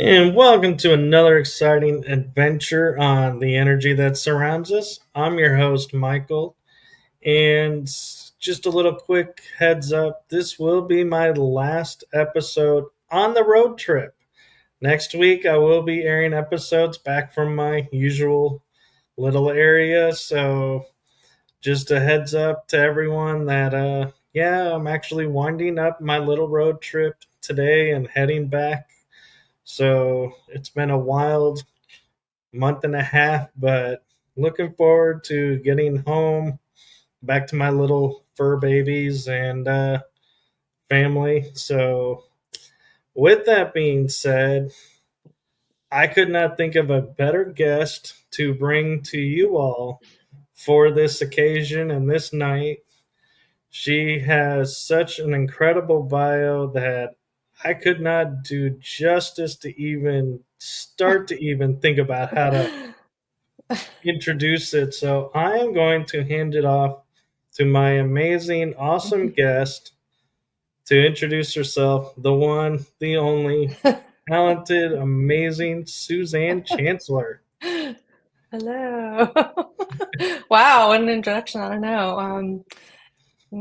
And welcome to another exciting adventure on the energy that surrounds us. I'm your host, Michael. And just a little quick heads up, this will be my last episode on the road trip. Next week, I will be airing episodes back from my usual little area. So just a heads up to everyone that, yeah, I'm actually winding up my little road trip today and heading back. So it's been a wild month and a half, but looking forward to getting home back to my little fur babies and family. So, with that being said, I could not think of a better guest to bring to you all for this occasion and this night. She has such an incredible bio that I could not do justice to even start to even think about how to introduce it. So I am going to hand it off to my amazing, awesome guest to introduce herself, the one, the only, talented, amazing Suzanne Chancellor. Hello. Wow, what an introduction. I don't know.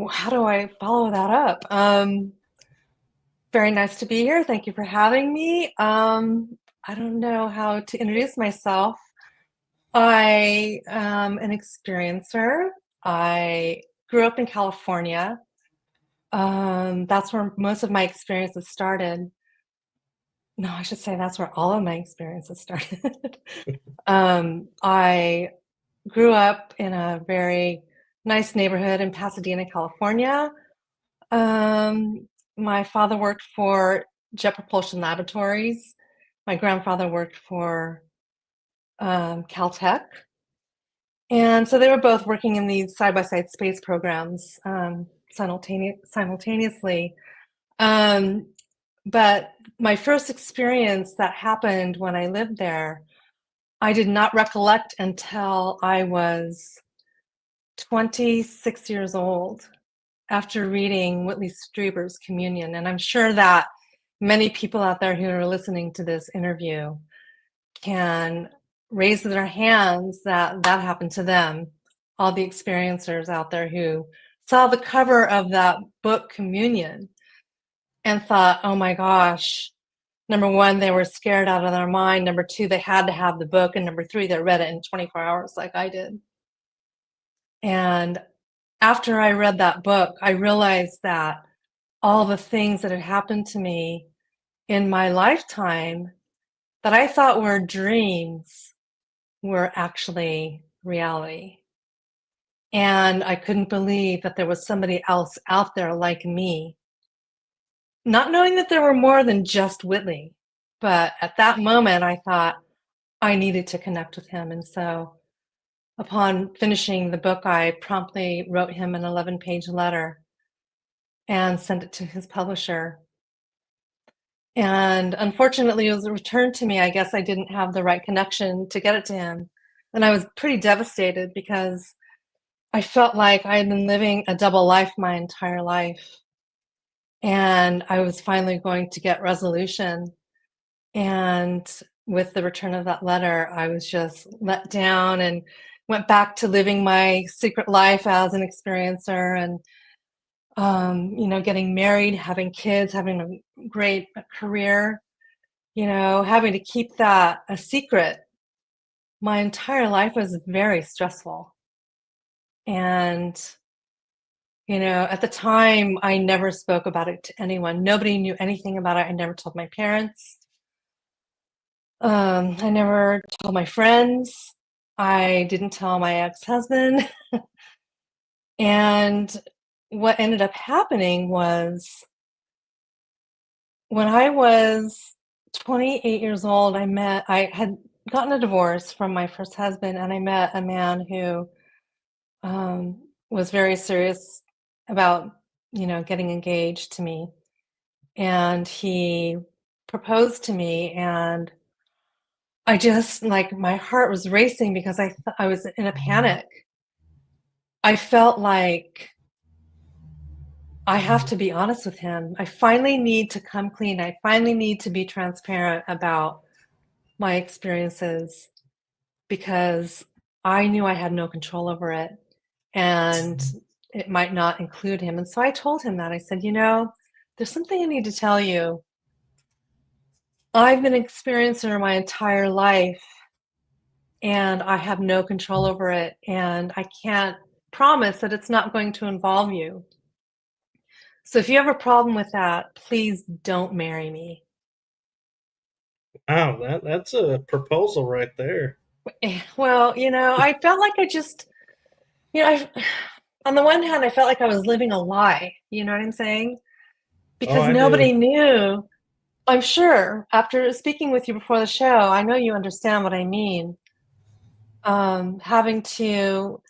How do I follow that up? Very nice to be here. Thank you for having me. I don't know how to introduce myself. I am an experiencer. I grew up in California. That's where most of my experiences started. No, I should say that's where all of my experiences started. I grew up in a very nice neighborhood in Pasadena, California. My father worked for Jet Propulsion Laboratories. My grandfather worked for Caltech. And so they were both working in these side-by-side space programs simultaneously. Um, but my first experience that happened when I lived there, I did not recollect until I was 26 years old after reading Whitley Strieber's Communion. And I'm sure that many people out there who are listening to this interview can raise their hands that that happened to them. All the experiencers out there who saw the cover of that book, Communion, and thought, oh my gosh, number one, they were scared out of their mind. Number two, they had to have the book. And number three, they read it in 24 hours like I did. And after I read that book, I realized that all the things that had happened to me in my lifetime that I thought were dreams were actually reality. And I couldn't believe that there was somebody else out there like me, not knowing that there were more than just Whitley. But at that moment, I thought I needed to connect with him. And so upon finishing the book, I promptly wrote him an 11-page letter and sent it to his publisher. And unfortunately, it was returned to me. I guess I didn't have the right connection to get it to him. And I was pretty devastated because I felt like I had been living a double life my entire life. And I was finally going to get resolution. And with the return of that letter, I was just let down and went back to living my secret life as an experiencer and getting married, having kids, having a great career, having to keep that a secret. My entire life was very stressful. And, at the time, I never spoke about it to anyone. Nobody knew anything about it. I never told my parents. I never told my friends. I didn't tell my ex-husband. And what ended up happening was when I was 28 years old, I had gotten a divorce from my first husband, and I met a man who was very serious about, getting engaged to me. And he proposed to me, and I just like my heart was racing because I was in a panic. I felt like I have to be honest with him. I finally need to come clean. I finally need to be transparent about my experiences because I knew I had no control over it and it might not include him. And so I told him that. I said, there's something I need to tell you. I've been an experiencer my entire life and I have no control over it. And I can't promise that it's not going to involve you. So if you have a problem with that, please don't marry me. Wow, that's a proposal right there. Well, I felt like I, on the one hand, I felt like I was living a lie. You know what I'm saying? Oh, Because I do. nobody knew. I'm sure after speaking with you before the show, I know you understand what I mean. Having to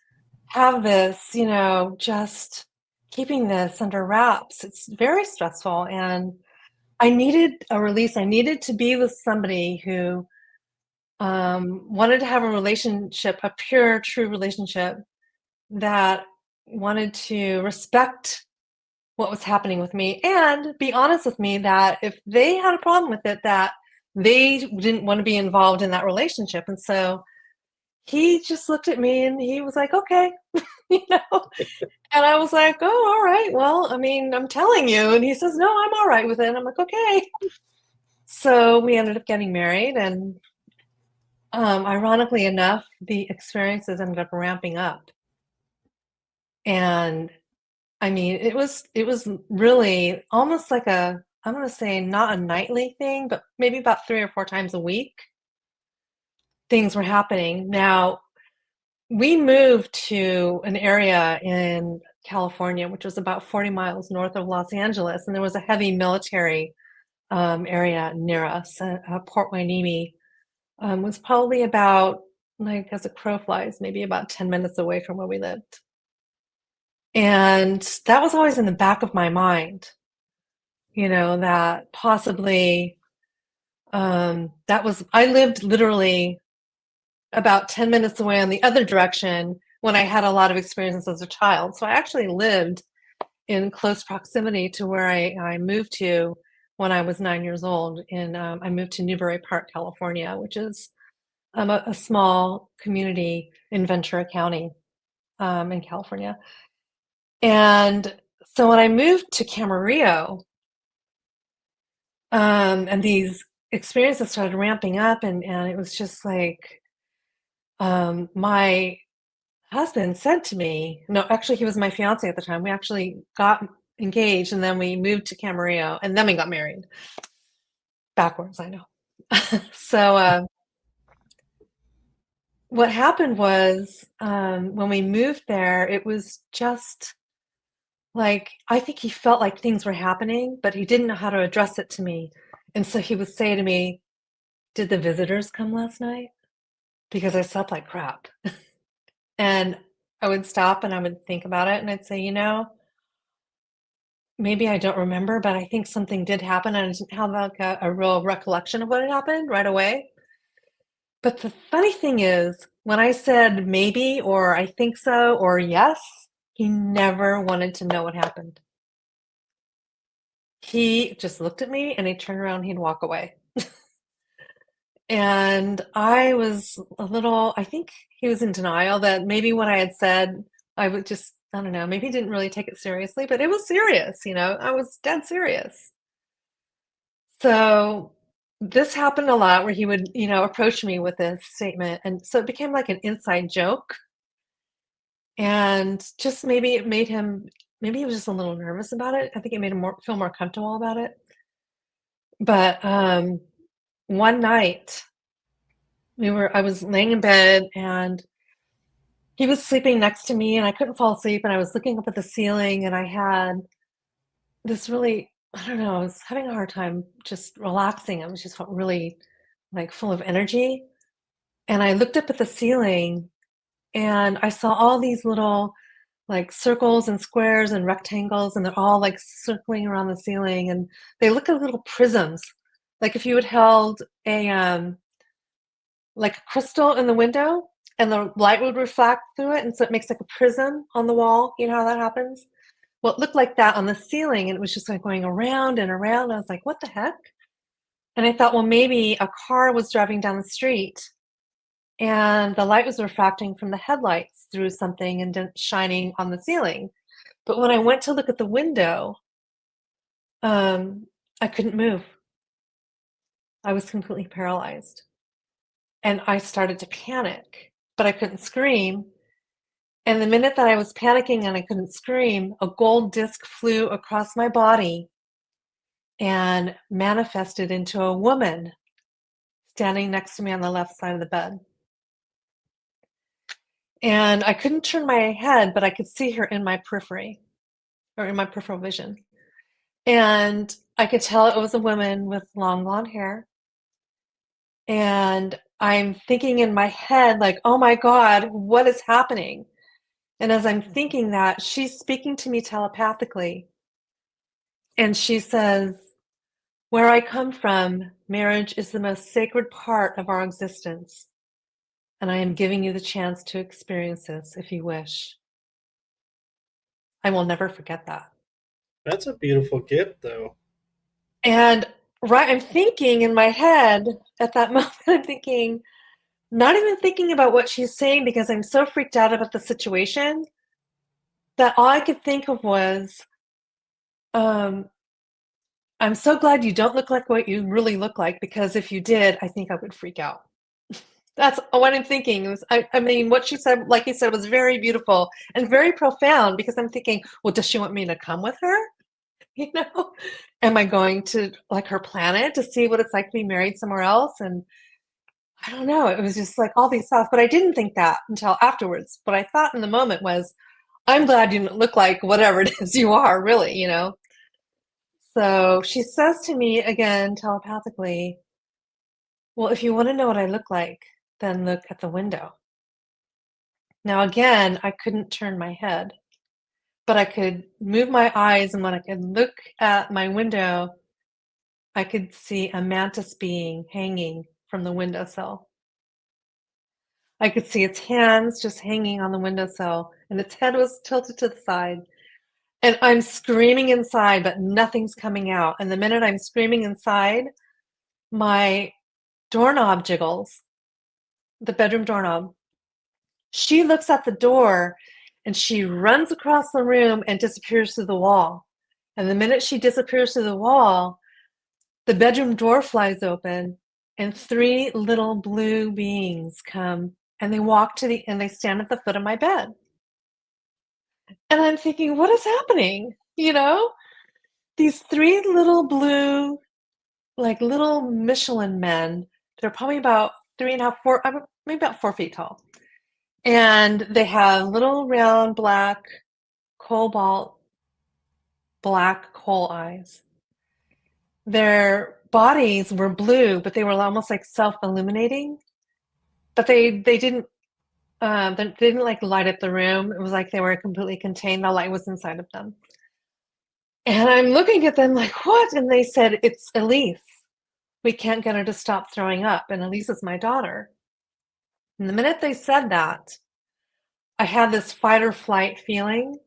have this, just keeping this under wraps, it's very stressful. And I needed a release. I needed to be with somebody who wanted to have a relationship, a pure, true relationship that wanted to respect what was happening with me and be honest with me that if they had a problem with it, that they didn't want to be involved in that relationship. And so he just looked at me and he was like, okay, you know, and I was like, oh, all right. Well, I mean, I'm telling you. And he says, no, I'm all right with it. And I'm like, okay. So we ended up getting married. And ironically enough, the experiences ended up ramping up. And I mean, it was really almost like I'm gonna say not a nightly thing, but maybe about 3 or 4 times a week, things were happening. Now, we moved to an area in California, which was about 40 miles north of Los Angeles, and there was a heavy military area near us. Port Hueneme was probably about, like, as a crow flies, maybe about 10 minutes away from where we lived. And that was always in the back of my mind, that possibly I lived literally about 10 minutes away on the other direction when I had a lot of experiences as a child. So I actually lived in close proximity to where I moved to when I was 9 years old. And I moved to Newbury Park, California, which is a small community in Ventura County in California. And so when I moved to Camarillo, and these experiences started ramping up, and it was just like my husband said to me, no, actually, he was my fiance at the time. We actually got engaged, and then we moved to Camarillo, and then we got married. Backwards, I know. So what happened was when we moved there, it was just like I think he felt like things were happening, but he didn't know how to address it to me. And so he would say to me, "Did the visitors come last night?" Because I slept like crap. And I would stop and I would think about it and I'd say, maybe I don't remember, but I think something did happen and I didn't have like a real recollection of what had happened right away. But the funny thing is, when I said maybe or I think so or yes, he never wanted to know what happened. He just looked at me and he'd turn around and he'd walk away. And I was I think he was in denial that maybe what I had said, I would just, I don't know, maybe he didn't really take it seriously, but it was serious, I was dead serious. So this happened a lot where he would, approach me with this statement. And so it became like an inside joke. And just maybe it made him, maybe he was just a little nervous about it. I think it made him feel more comfortable about it. But one night, I was laying in bed and he was sleeping next to me and I couldn't fall asleep and I was looking up at the ceiling and I had this really, I don't know, I was having a hard time just relaxing. I was just felt really like full of energy. And I looked up at the ceiling and I saw all these little like circles and squares and rectangles and they're all like circling around the ceiling and they look like little prisms. Like if you had held a like a crystal in the window and the light would reflect through it and so it makes like a prism on the wall. You know how that happens? what looked like that on the ceiling, and it was just like going around and around. I was like, what the heck? And I thought, well, maybe a car was driving down the street and the light was refracting from the headlights through something and shining on the ceiling. But when I went to look at the window, I couldn't move. I was completely paralyzed. And I started to panic, but I couldn't scream. And the minute that I was panicking and I couldn't scream, a gold disc flew across my body and manifested into a woman standing next to me on the left side of the bed. And I couldn't turn my head, but I could see her in my periphery, or in my peripheral vision. And I could tell it was a woman with long blonde hair. And I'm thinking in my head, like, oh my God, what is happening? And as I'm thinking that, she's speaking to me telepathically. And she says, where I come from, marriage is the most sacred part of our existence. And I am giving you the chance to experience this if you wish. I will never forget that. That's a beautiful gift, though. And I'm thinking in my head at that moment, I'm thinking, not even thinking about what she's saying because I'm so freaked out about the situation that all I could think of was, I'm so glad you don't look like what you really look like, because if you did, I think I would freak out. That's what I'm thinking. It was, I mean, what she said, like you said, was very beautiful and very profound, because I'm thinking, well, does she want me to come with her? You know, am I going to like her planet to see what it's like to be married somewhere else? And I don't know. It was just like all these thoughts, but I didn't think that until afterwards. What I thought in the moment was, I'm glad you don't look like whatever it is you are, really, you know? So she says to me again, telepathically, well, if you want to know what I look like, then look at the window. Now, again, I couldn't turn my head, but I could move my eyes, and when I could look at my window, I could see a mantis being hanging from the windowsill. I could see its hands just hanging on the windowsill, and its head was tilted to the side. And I'm screaming inside, but nothing's coming out. And the minute I'm screaming inside, my doorknob jiggles, the bedroom doorknob. She looks at the door and she runs across the room and disappears through the wall. And the minute she disappears through the wall, the bedroom door flies open and three little blue beings come, and they walk and they stand at the foot of my bed. And I'm thinking, what is happening? You know, these three little blue, like little Michelin men. They're probably about 3.5, 4, maybe about 4 feet tall. And they have little round black, cobalt black coal eyes. Their bodies were blue, but they were almost like self-illuminating. But they didn't like light up the room. It was like they were completely contained. The light was inside of them. And I'm looking at them like, what? And they said, it's Elise. We can't get her to stop throwing up. And Elise is my daughter. And the minute they said that, I had this fight or flight feeling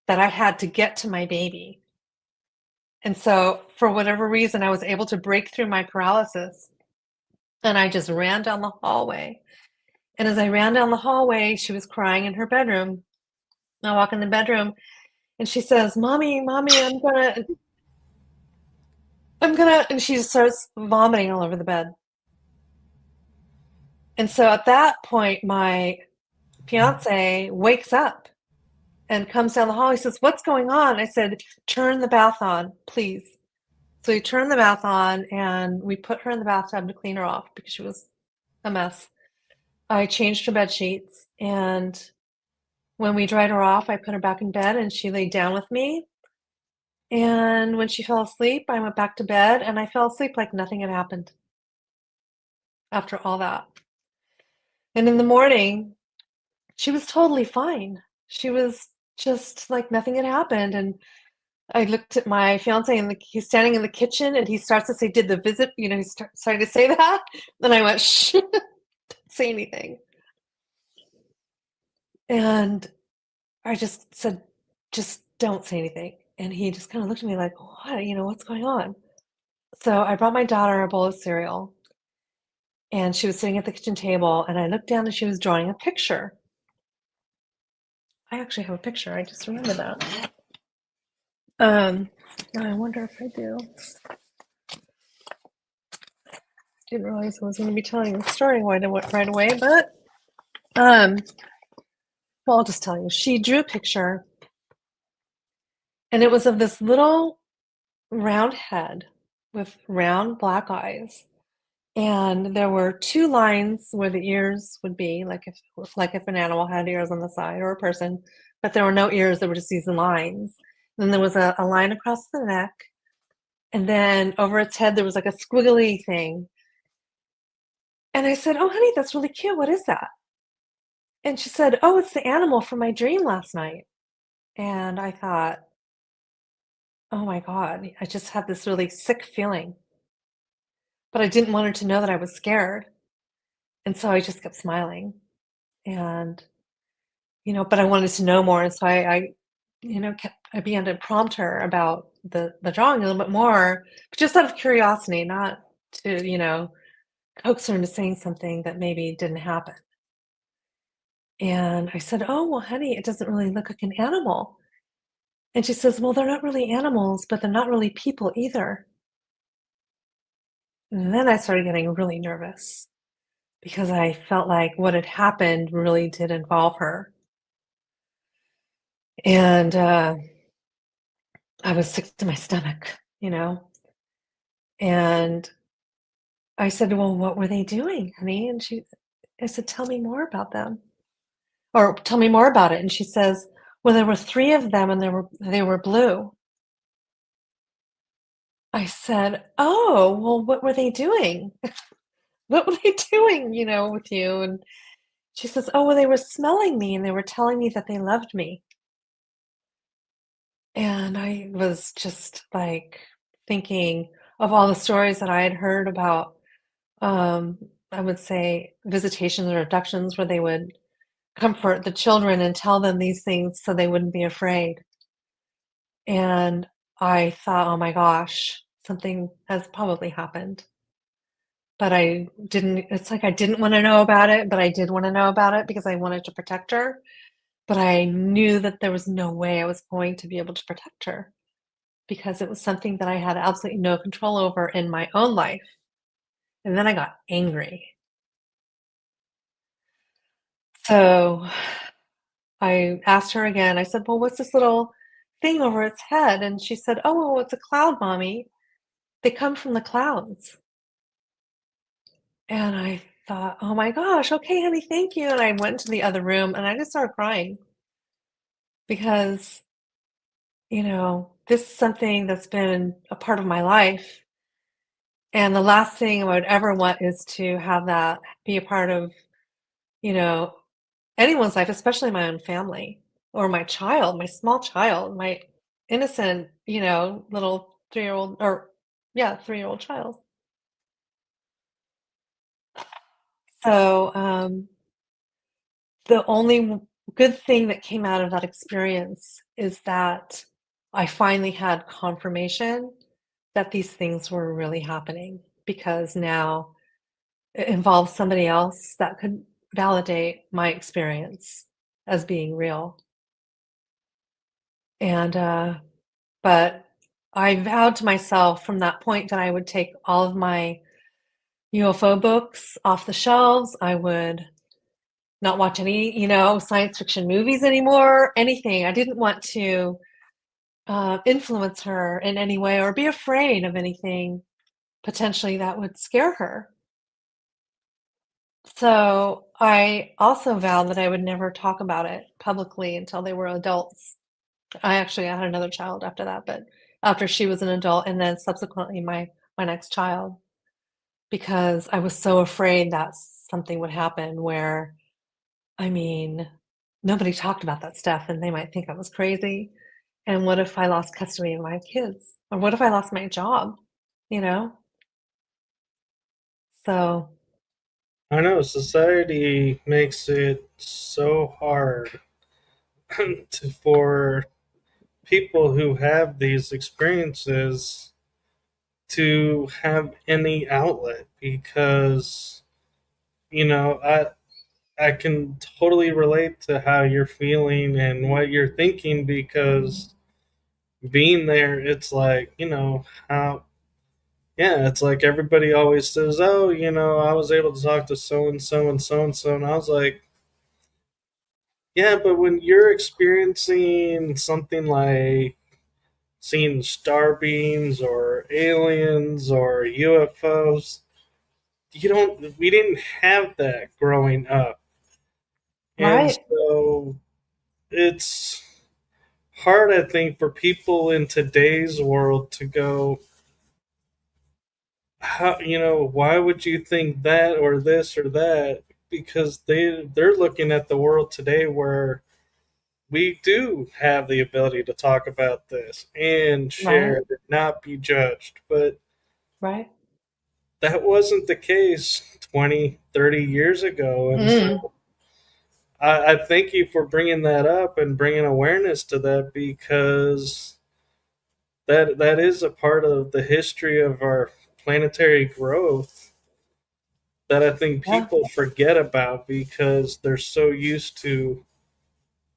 that I had to get to my baby. And so for whatever reason, I was able to break through my paralysis. And I just ran down the hallway. And as I ran down the hallway, she was crying in her bedroom. I walk in the bedroom and she says, Mommy, and she just starts vomiting all over the bed. And so at that point, my fiance wakes up and comes down the hall. He says, what's going on? I said, turn the bath on, please. So he turned the bath on and we put her in the bathtub to clean her off because she was a mess. I changed her bed sheets, and when we dried her off, I put her back in bed and she laid down with me. And when she fell asleep, I went back to bed and I fell asleep like nothing had happened after all that. And in the morning, she was totally fine. She was just like nothing had happened. And I looked at my fiance, and he's standing in the kitchen and he starts to say, did the visit, he's starting to say that. Then I went, shh, don't say anything. And I just said, just don't say anything. And he just kind of looked at me like, what? What's going on? So I brought my daughter a bowl of cereal, and she was sitting at the kitchen table, and I looked down and she was drawing a picture. I actually have a picture. I just remember that. I wonder if I do. Didn't realize I was going to be telling the story right away, but well, I'll just tell you. She drew a picture, and it was of this little round head with round black eyes, and there were two lines where the ears would be, like if an animal had ears on the side or a person, but there were no ears. There were just these lines. And then there was a line across the neck, and then over its head there was like a squiggly thing. And I said, "Oh, honey, that's really cute. What is that?" And she said, "Oh, it's the animal from my dream last night." And I thought, "Oh my God," I just had this really sick feeling, but I didn't want her to know that I was scared. And so I just kept smiling. And, but I wanted to know more. And so I began to prompt her about the drawing a little bit more, but just out of curiosity, not to, coax her into saying something that maybe didn't happen. And I said, "Oh, well, honey, it doesn't really look like an animal." And she says, "Well, they're not really animals, but they're not really people either." And then I started getting really nervous because I felt like what had happened really did involve her. And I was sick to my stomach. And I said, "Well, what were they doing, honey?" And I said, "Tell me more about them, or tell me more about it." And she says, "Well, there were three of them, and they were blue." I said, "Oh, well, what were they doing? What were they doing, with you?" And she says, "Oh, well, they were smelling me, and they were telling me that they loved me." And I was just like thinking of all the stories that I had heard about, um, I would say visitations or abductions, where they would comfort the children and tell them these things so they wouldn't be afraid. And I thought, oh my gosh, something has probably happened. But it's like I didn't want to know about it, but I did want to know about it because I wanted to protect her. But I knew that there was no way I was going to be able to protect her because it was something that I had absolutely no control over in my own life. And then I got angry. So I asked her again. I said, "Well, what's this little thing over its head?" And she said, "Oh, well, it's a cloud, mommy. They come from the clouds." And I thought, oh my gosh, okay, honey, thank you. And I went to the other room and I just started crying because, this is something that's been a part of my life. And the last thing I would ever want is to have that be a part of, you know, anyone's life, especially my own family or my child, my small child, my innocent, little 3-year-old or, yeah, 3-year-old child. So, the only good thing that came out of that experience is that I finally had confirmation that these things were really happening because now it involves somebody else that could validate my experience as being real. And but I vowed to myself from that point that I would take all of my UFO books off the shelves. I would not watch any, science fiction movies anymore, anything. I didn't want to influence her in any way or be afraid of anything potentially that would scare her. So I also vowed that I would never talk about it publicly until they were adults. I had another child after that, but after she was an adult, and then subsequently my next child, because I was so afraid that something would happen where, I mean, nobody talked about that stuff and they might think I was crazy. And what if I lost custody of my kids? Or what if I lost my job? You know? So, I know society makes it so hard for people who have these experiences to have any outlet, because I can totally relate to how you're feeling and what you're thinking, because being there, it's like, how, yeah, it's like everybody always says, oh, I was able to talk to so and so and so and so. And I was like, yeah, but when you're experiencing something like seeing star beams or aliens or UFOs, we didn't have that growing up. And Right. so it's hard, I think, for people in today's world to go, how, why would you think that or this or that? Because they're looking at the world today where we do have the ability to talk about this and share Right. and not be judged. But Right. that wasn't the case 20, 30 years ago. And Mm. so I thank you for bringing that up and bringing awareness to that, because that is a part of the history of our planetary growth that I think Yeah. people forget about, because they're so used to,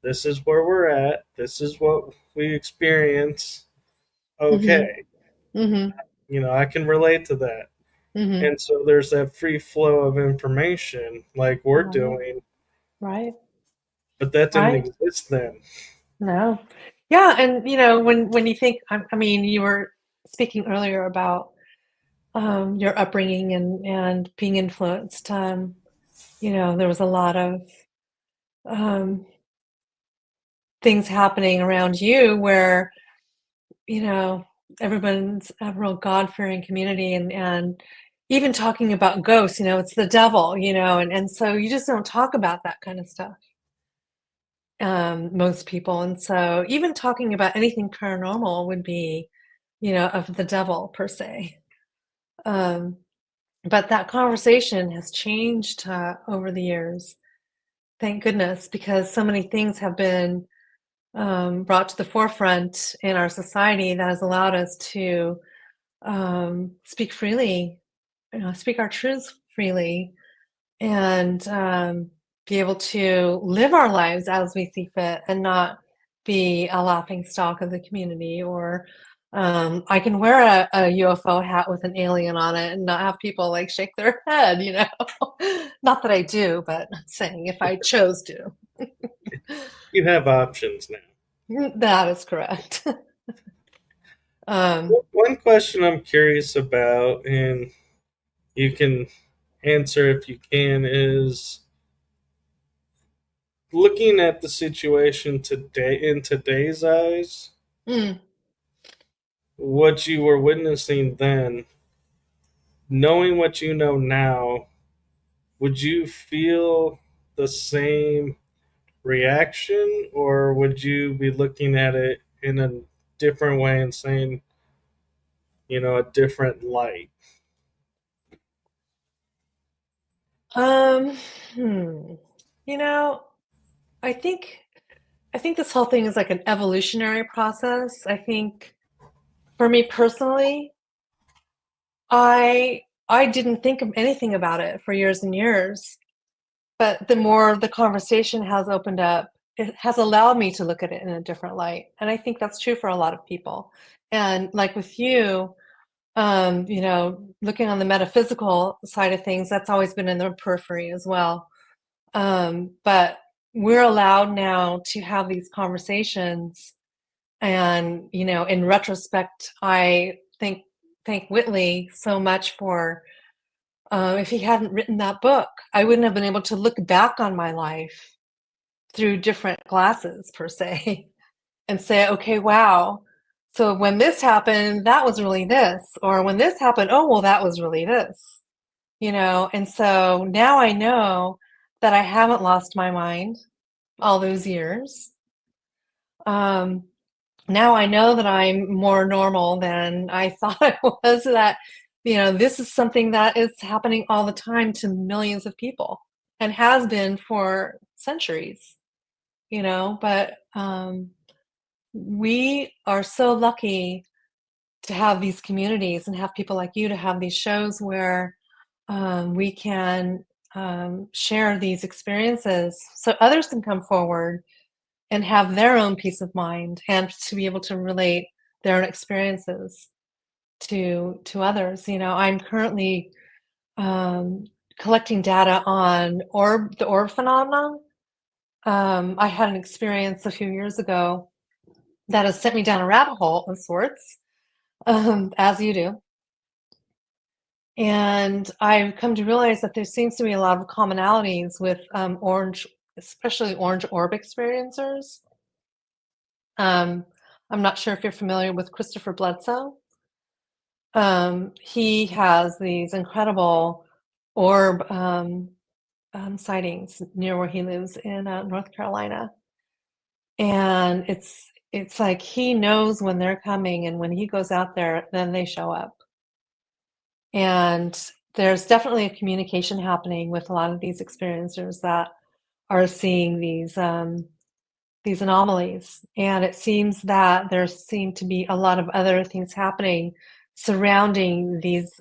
this is where we're at, this is what we experience. Mm-hmm. Okay, Mm-hmm. I can relate to that. Mm-hmm. And so there's that free flow of information like we're Right. doing, Right. but that didn't Right. exist then. No. Yeah, and when you think, I mean, you were speaking earlier about your upbringing and being influenced. There was a lot of um, things happening around you where you know everyone's a real God-fearing community, and even talking about ghosts, it's the devil, and so you just don't talk about that kind of stuff, most people. And so even talking about anything paranormal would be, of the devil per se. Um, but that conversation has changed over the years. Thank goodness, because so many things have been brought to the forefront in our society that has allowed us to speak freely, speak our truths freely, and be able to live our lives as we see fit and not be a laughing stock of the community. Or I can wear a UFO hat with an alien on it and not have people like shake their head, Not that I do, but I'm saying if I chose to. You have options now. That is correct. um, One question I'm curious about, and you can answer if you can, is looking at the situation today in today's eyes, mm, what you were witnessing then, knowing what you know now, would you feel the same reaction, or would you be looking at it in a different way and saying, a different light? um, hmm. You know, I think I think this whole thing is like an evolutionary process. I think for me personally, I didn't think of anything about it for years and years, but the more the conversation has opened up, it has allowed me to look at it in a different light. And I think that's true for a lot of people. And like with you, looking on the metaphysical side of things, that's always been in the periphery as well. But we're allowed now to have these conversations. And, in retrospect, I thank Whitley so much for, if he hadn't written that book, I wouldn't have been able to look back on my life through different glasses, per se, and say, okay, wow. So when this happened, that was really this. Or when this happened, oh, well, that was really this, And so now I know that I haven't lost my mind all those years. Um, Now I know that I'm more normal than I thought I was, that, this is something that is happening all the time to millions of people and has been for centuries, but we are so lucky to have these communities and have people like you to have these shows where we can share these experiences so others can come forward and have their own peace of mind and to be able to relate their own experiences to others. I'm currently collecting data on the orb phenomenon. I had an experience a few years ago that has sent me down a rabbit hole of sorts, as you do. And I've come to realize that there seems to be a lot of commonalities with especially orange orb experiencers. I'm not sure if you're familiar with Christopher Bledsoe. He has these incredible orb sightings near where he lives in North Carolina. And it's like he knows when they're coming, and when he goes out there, then they show up. And there's definitely a communication happening with a lot of these experiencers that are seeing these anomalies. And it seems that there seem to be a lot of other things happening surrounding these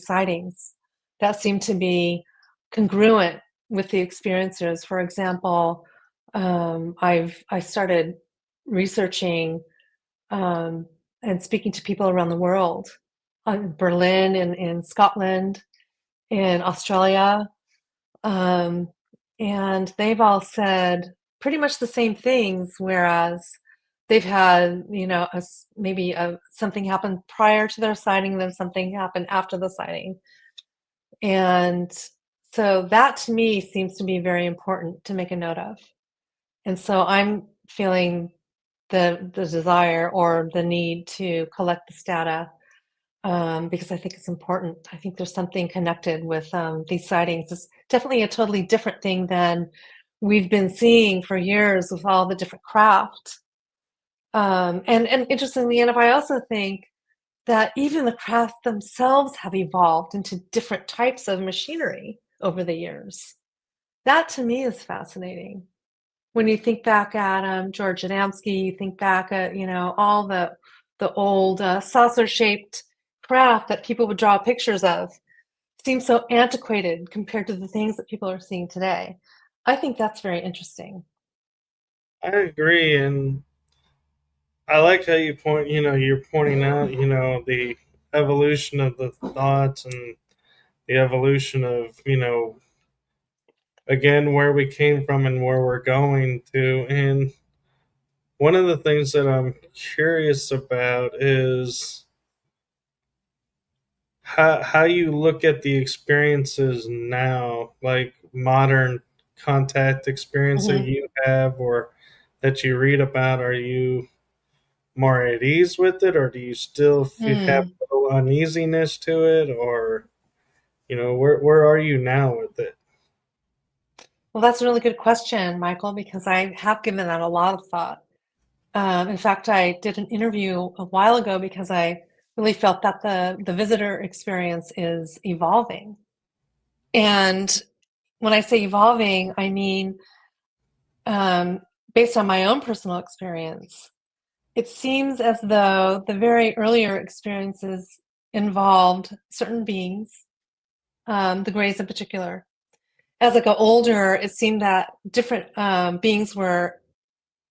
sightings that seem to be congruent with the experiencers. For example, I started researching and speaking to people around the world, Berlin, in Scotland, in Australia, um, and they've all said pretty much the same things. Whereas they've had, maybe something happened prior to their sighting, then something happened after the sighting, and so that to me seems to be very important to make a note of. And so I'm feeling the desire or the need to collect this data, because I think it's important. I think there's something connected with these sightings. It's definitely a totally different thing than we've been seeing for years with all the different craft. And interestingly enough, I also think that even the craft themselves have evolved into different types of machinery over the years. That to me is fascinating. When you think back at George Adamski, you think back at all the old saucer-shaped craft that people would draw pictures of. Seems so antiquated compared to the things that people are seeing today. I think that's very interesting. I agree, and I like how you point. You're pointing out. The evolution of the thoughts and the evolution of again where we came from and where we're going to. And one of the things that I'm curious about is how you look at the experiences now, like modern contact experience that Mhm. you have or that you read about. Are you more at ease with it, or do you still have Mm. a little uneasiness to it, or where are you now with it? Well, that's a really good question, Michael, because I have given that a lot of thought. In fact, I did an interview a while ago because I really felt that the visitor experience is evolving. And when I say evolving, I mean, um, based on my own personal experience, it seems as though the very earlier experiences involved certain beings, the Greys in particular. As I got older, it seemed that different beings were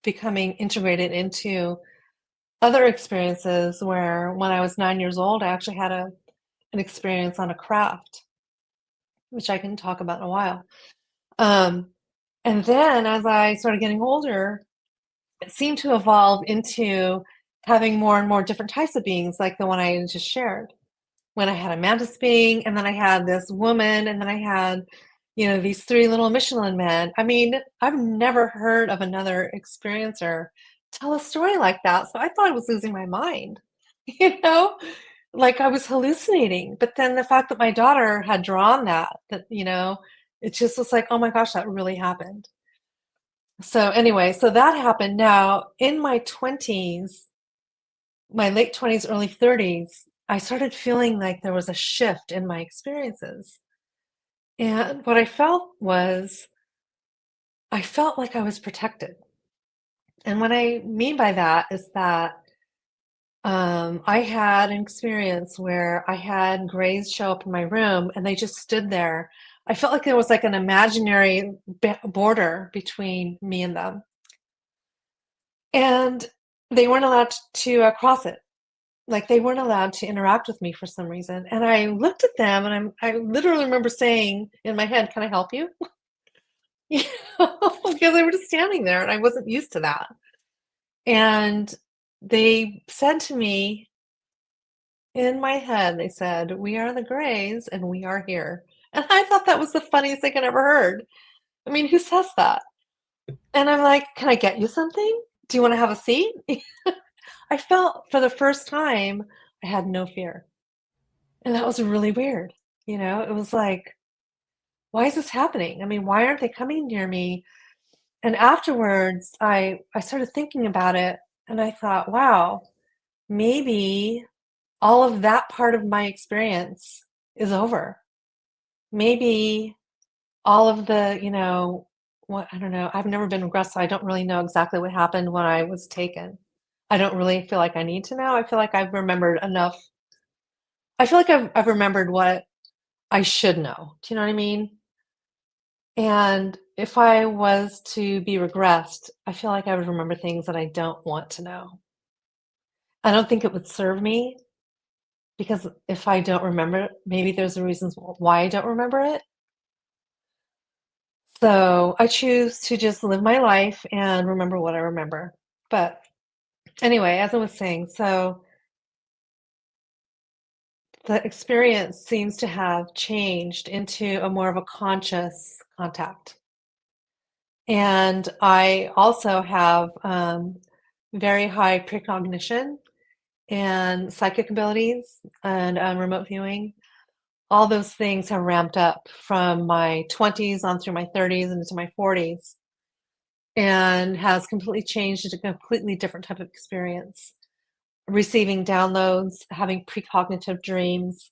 becoming integrated into other experiences. Where when I was 9 years old, I actually had an experience on a craft, which I can talk about in a while. Um, and then as I started getting older, it seemed to evolve into having more and more different types of beings, like the one I just shared. When I had a mantis being, and then I had this woman, and then I had, these three little Michelin men. I mean, I've never heard of another experiencer tell a story like that. So I thought I was losing my mind, you know, like I was hallucinating. But then the fact that my daughter had drawn that, it just was like, oh my gosh, that really happened. So anyway, so that happened. Now in my 20s, my late 20s, early 30s, I started feeling like there was a shift in my experiences. And what I felt was I felt like I was protected. And what I mean by that is that I had an experience where I had grays show up in my room and they just stood there. I felt like there was like an imaginary border between me and them. And they weren't allowed to cross it. Like they weren't allowed to interact with me for some reason. And I looked at them and I literally remember saying in my head, "Can I help you?" You know, because they were just standing there and I wasn't used to that. And they said to me in my head, they said, "We are the Greys and we are here." And I thought that was the funniest thing I'd ever heard. I mean, who says that? And I'm like, "Can I get you something? Do you want to have a seat?" I felt for the first time I had no fear. And that was really weird. You know, it was like, why is this happening? I mean, why aren't they coming near me? And afterwards, I started thinking about it and I thought, wow, maybe all of that part of my experience is over. Maybe all of the, what I don't know, I've never been regressed, so I don't really know exactly what happened when I was taken. I don't really feel like I need to know. I feel like I've remembered enough. I feel like I've remembered what I should know. Do you know what I mean? And if I was to be regressed, I feel like I would remember things that I don't want to know. I don't think it would serve me because if I don't remember it, maybe there's a reason why I don't remember it. So I choose to just live my life and remember what I remember. But anyway, as I was saying, so the experience seems to have changed into a more of a conscious contact. And I also have very high precognition and psychic abilities and remote viewing. All those things have ramped up from my 20s on through my 30s and into my 40s and has completely changed into a completely different type of experience. Receiving downloads, having precognitive dreams.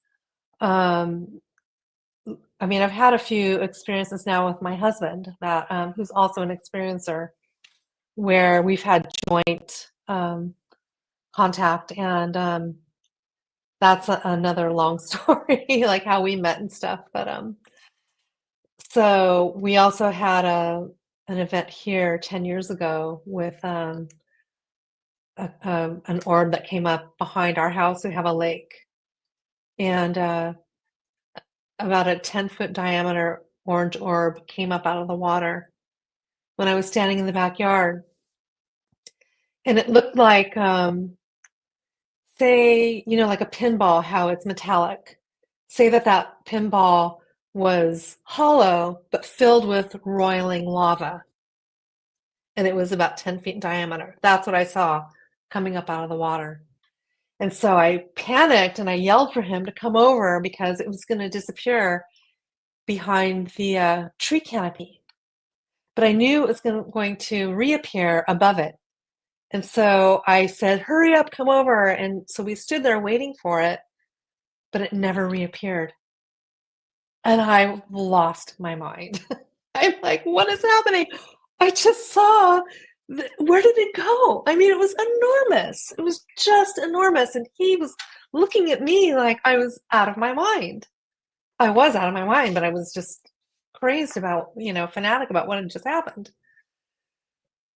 Um, I mean, I've had a few experiences now with my husband that who's also an experiencer, where we've had joint contact, and that's another long story, like how we met and stuff. But so we also had an event here 10 years ago with an orb that came up behind our house. We have a lake, and about a 10-foot diameter orange orb came up out of the water when I was standing in the backyard. And it looked like, say, like a pinball, how it's metallic. Say that pinball was hollow, but filled with roiling lava. And it was about 10 feet in diameter. That's what I saw coming up out of the water. And so I panicked and I yelled for him to come over because it was going to disappear behind the tree canopy. But I knew it was going to reappear above it. And so I said, "Hurry up, come over." And so we stood there waiting for it, but it never reappeared. And I lost my mind. I'm like, what is happening? I just saw, where did it go? I mean, it was enormous. It was just enormous. And he was looking at me like I was out of my mind. I was out of my mind, but I was just crazed about, fanatic about what had just happened.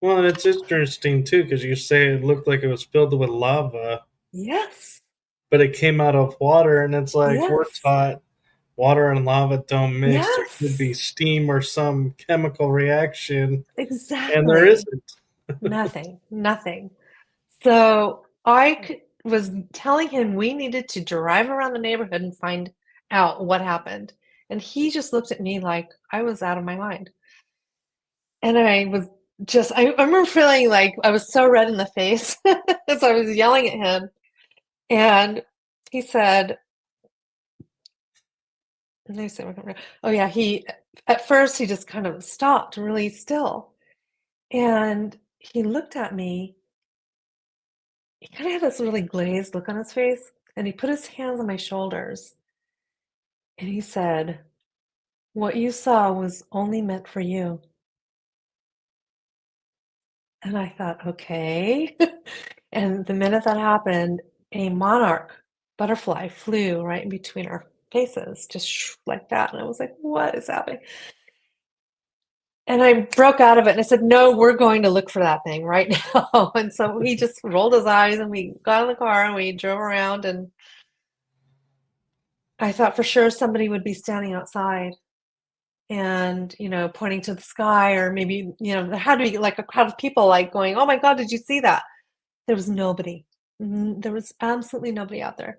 Well, and it's interesting too because you say it looked like it was filled with lava, Yes. but it came out of water, and it's like we're Yes. taught water and lava don't mix. There could be Yes. steam or some chemical reaction, and there Exactly. isn't. Nothing. Nothing. So was telling him we needed to drive around the neighborhood and find out what happened. And he just looked at me like I was out of my mind. And I remember feeling like I was so red in the face as I was yelling at him. And he said, let me say, oh yeah, at first he just kind of stopped really still. And he looked at me. He kind of had this really glazed look on his face. And he put his hands on my shoulders. And he said, "What you saw was only meant for you." And I thought, okay. And the minute that happened, a monarch butterfly flew right in between our faces, just like that. And I was like, what is happening? And I broke out of it and I said, no, we're going to look for that thing right now. And so he just rolled his eyes and we got in the car and we drove around. And I thought for sure somebody would be standing outside and, pointing to the sky, or maybe, there had to be like a crowd of people like going, oh my God, did you see that? There was nobody. There was absolutely nobody out there.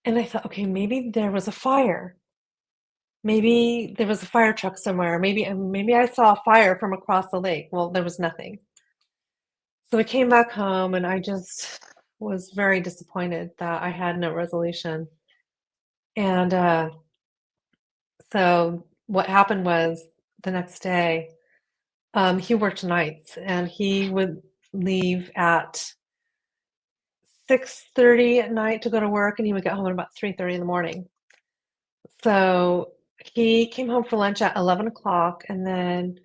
And I thought, okay, maybe there was a fire. Maybe there was a fire truck somewhere. Maybe I saw a fire from across the lake. Well, there was nothing. So I came back home and I just was very disappointed that I had no resolution. And so what happened was the next day, he worked nights and he would leave at 6:30 at night to go to work, and he would get home at about 3:30 in the morning. So he came home for lunch at 11 o'clock, and then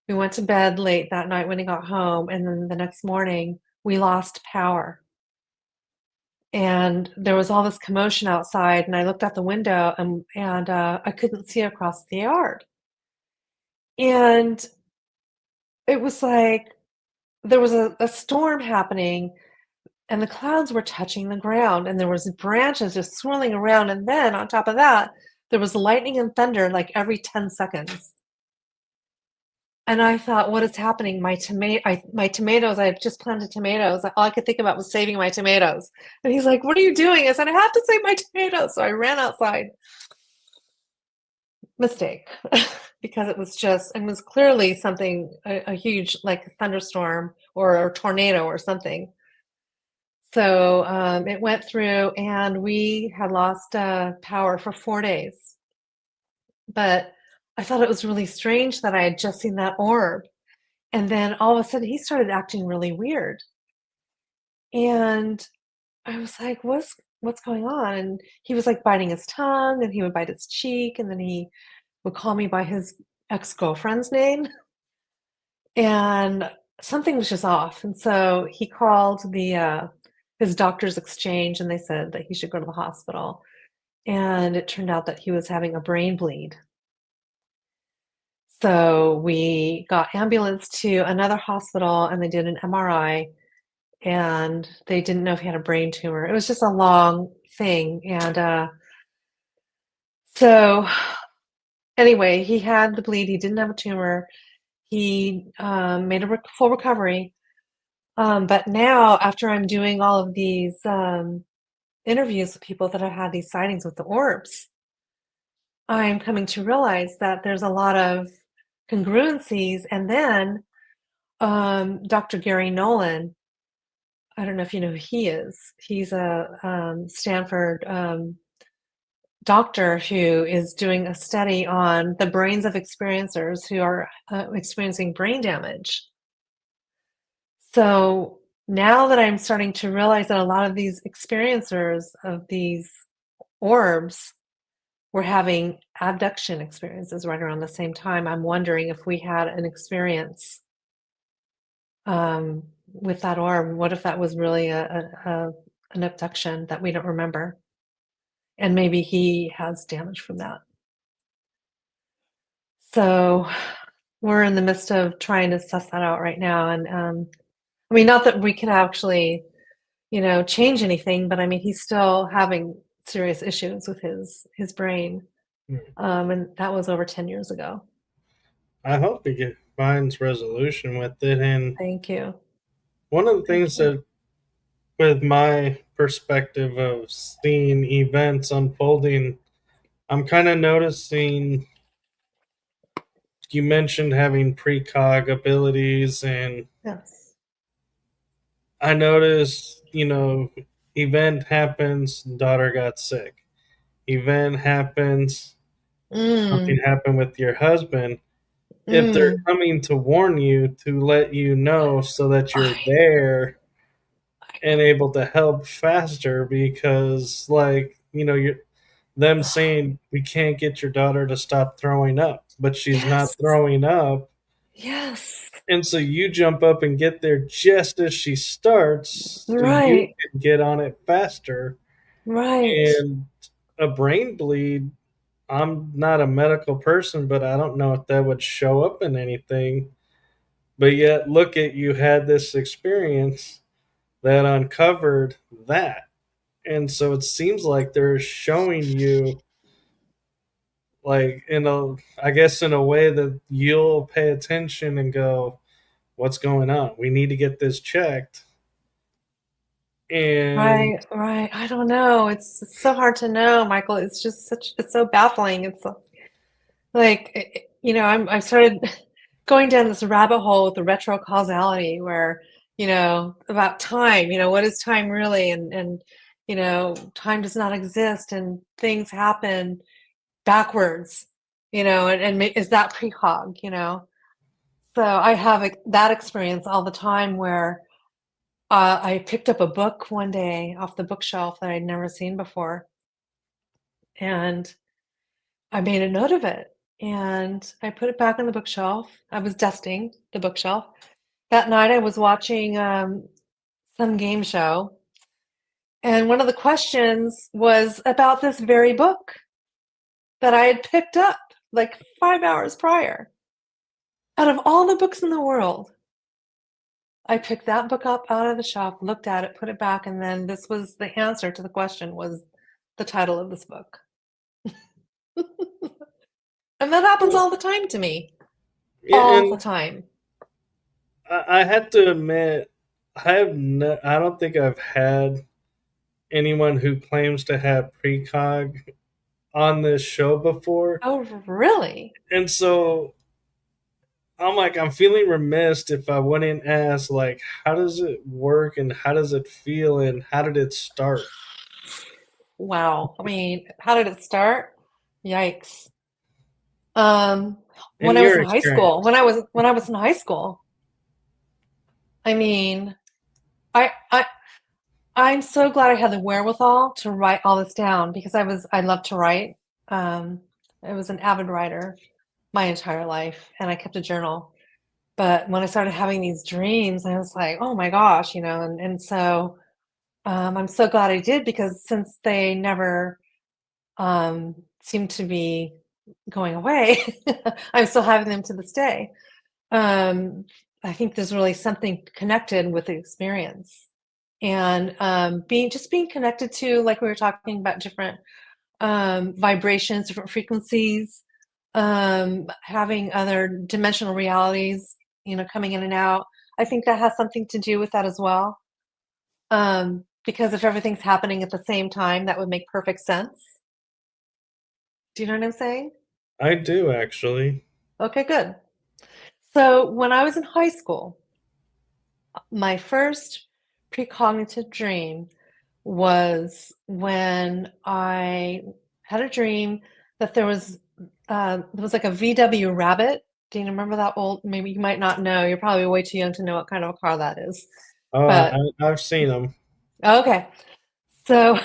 we went to bed late that night when he got home. And then the next morning, we lost power. And there was all this commotion outside, and I looked out the window and I couldn't see across the yard. And it was like there was a storm happening, and the clouds were touching the ground, and there was branches just swirling around. And then on top of that, there was lightning and thunder like every 10 seconds. And I thought, what is happening? My tomatoes, I had just planted tomatoes. All I could think about was saving my tomatoes. And he's like, what are you doing? I said, I have to save my tomatoes. So I ran outside. Mistake. Because it was clearly something, a huge, like thunderstorm or a tornado or something. So it went through and we had lost power for 4 days. But I thought it was really strange that I had just seen that orb. And then all of a sudden he started acting really weird. And I was like, what's going on? And he was like biting his tongue and he would bite his cheek and then he would call me by his ex-girlfriend's name. And something was just off. And so he called the his doctor's exchange and they said that he should go to the hospital. And it turned out that he was having a brain bleed. So we got ambulance to another hospital and they did an MRI and they didn't know if he had a brain tumor. It was just a long thing. And so anyway, he had the bleed. He didn't have a tumor. He made a full recovery. But now, after I'm doing all of these interviews with people that have had these sightings with the orbs, I'm coming to realize that there's a lot of congruencies. And then Dr. Gary Nolan, I don't know if you know who he is. He's a Stanford doctor who is doing a study on the brains of experiencers who are experiencing brain damage. So now that I'm starting to realize that a lot of these experiencers of these orbs were having abduction experiences right around the same time, I'm wondering if we had an experience with that orb. What if that was really an abduction that we don't remember? And maybe he has damage from that. So we're in the midst of trying to suss that out right now. And I mean, not that we can actually, change anything, but I mean, he's still having serious issues with his brain. And that was over 10 years ago. I hope he finds resolution with it. And Thank you. one of the Thank things you. that, with my perspective of seeing events unfolding, I'm kind of noticing you mentioned having precog abilities, and Yes. I noticed, event happens, daughter got sick. Event happens, something Mm, happened with your husband. If they're mm. coming to warn you, to let you know so that you're I, there I and able to help faster, because like, you're them saying we can't get your daughter to stop throwing up, but she's not yes. throwing up. Yes. And so you jump up and get there just as she starts, so you Right, can get on it faster. right, And a brain bleed, I'm not a medical person, but I don't know if that would show up in anything. But yet, look at you had this experience that uncovered that. And so it seems like they're showing you, like, I guess, in a way that you'll pay attention and go, what's going on? We need to get this checked. And right, right. I don't know. It's so hard to know, Michael. It's just it's so baffling. It's like, I've started going down this rabbit hole with the retro causality where, about time, what is time really? And, time does not exist and things happen backwards, and is that precog? So I have that experience all the time where I picked up a book one day off the bookshelf that I'd never seen before, and I made a note of it, and I put it back on the bookshelf. I was dusting the bookshelf. That night I was watching some game show, and one of the questions was about this very book that I had picked up like 5 hours prior. Out of all the books in the world, I picked that book up out of the shelf, looked at it, put it back, and then this was the answer to the question was the title of this book. And that happens all the time to me. yeah, All the and time. I have to admit, I don't think I've had anyone who claims to have precog on this show before. Oh, really? And so I'm like, I'm feeling remiss if I wouldn't ask, like, how does it work and how does it feel and how did it start? Wow. I mean, how did it start? Yikes. Um, when In I was your in high school, experience, when I was in high school, I mean, I I I'm so glad I had the wherewithal to write all this down because I love to write. Um, I was an avid writer my entire life, and I kept a journal. But when I started having these dreams, I was like, oh my gosh, and so I'm so glad I did because since they never seem to be going away, I'm still having them to this day. Um, I think there's really something connected with the experience. And being connected to, like we were talking about, different vibrations, different frequencies, having other dimensional realities, coming in and out. I think that has something to do with that as well. Because if everything's happening at the same time, that would make perfect sense. Do you know what I'm saying? I do actually. Okay, good. So when I was in high school, my first precognitive dream was when I had a dream that there was like a VW Rabbit. Do you remember that old? Maybe you might not know. You're probably way too young to know what kind of a car that is. Oh, But I've seen them. okay, so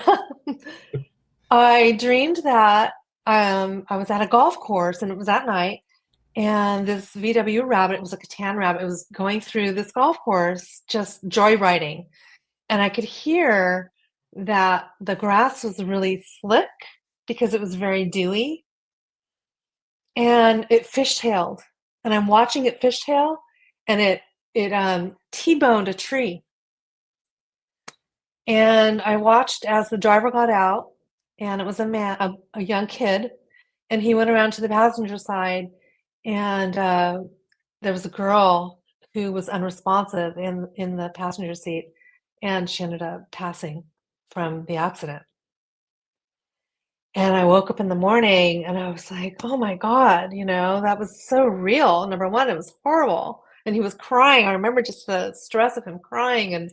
I dreamed that I was at a golf course and it was at night, and this VW Rabbit, it was like a tan rabbit, it was going through this golf course just joyriding. And I could hear that the grass was really slick because it was very dewy, and it fishtailed. And I'm watching it fishtail, and it T-boned a tree. And I watched as the driver got out, and it was a young kid, and he went around to the passenger side, and there was a girl who was unresponsive in the passenger seat, and she ended up passing from the accident. And I woke up in the morning and I was like, oh my God, that was so real. Number one, it was horrible. And he was crying. I remember just the stress of him crying and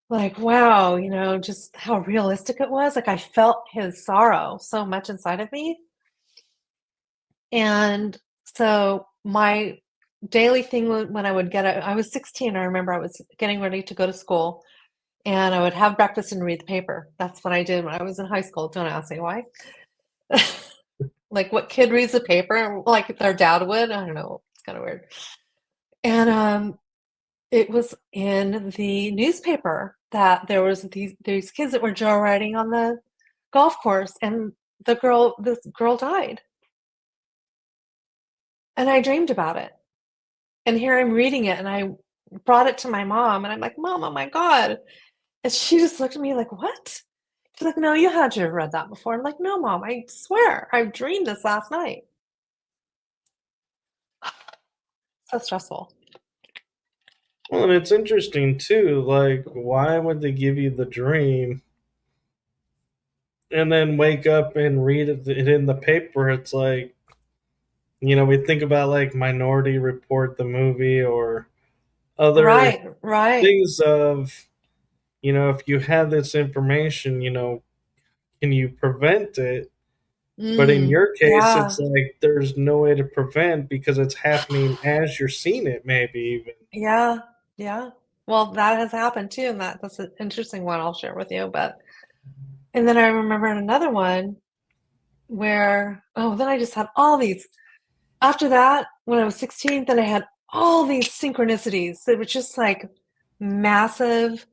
like, wow, just how realistic it was. Like I felt his sorrow so much inside of me. And so my daily thing when I would I was 16, I remember I was getting ready to go to school and I would have breakfast and read the paper. That's what I did when I was in high school. Don't ask me why. Like what kid reads the paper like their dad would? I don't know. It's kind of weird. And it was in the newspaper that there was these kids that were joyriding on the golf course, and this girl died. And I dreamed about it. And here I'm reading it, and I brought it to my mom, and I'm like, Mom, oh my God. And she just looked at me like, what? She's like, no, you had to have read that before. I'm like, no, Mom, I swear, I dreamed this last night. So stressful. Well, and it's interesting too. Like, why would they give you the dream and then wake up and read it in the paper? It's like, we think about like Minority Report, the movie, or other Right, right. things of, if you have this information, can you prevent it? But in your case, Yeah, it's like there's no way to prevent because it's happening as you're seeing it, maybe even. yeah, yeah. Well, that has happened too, and that's an interesting one I'll share with you. But and then I remembered another one where then I just had all these. After that, when I was 16, then I had all these synchronicities. They were just like massive,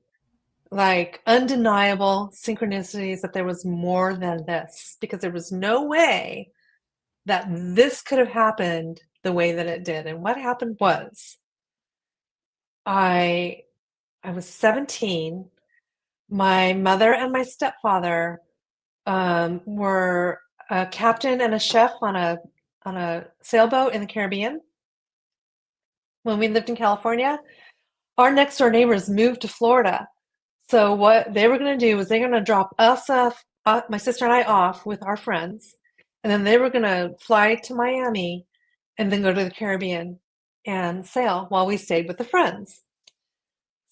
like undeniable synchronicities that there was more than this because there was no way that this could have happened the way that it did. And what happened was I I was 17. My mother and my stepfather were a captain and a chef on a sailboat in the Caribbean when we lived in California. Our next door neighbors moved to Florida. So what they were going to do was they're going to drop us off, my sister and I off with our friends, and then they were going to fly to Miami and then go to the Caribbean and sail while we stayed with the friends.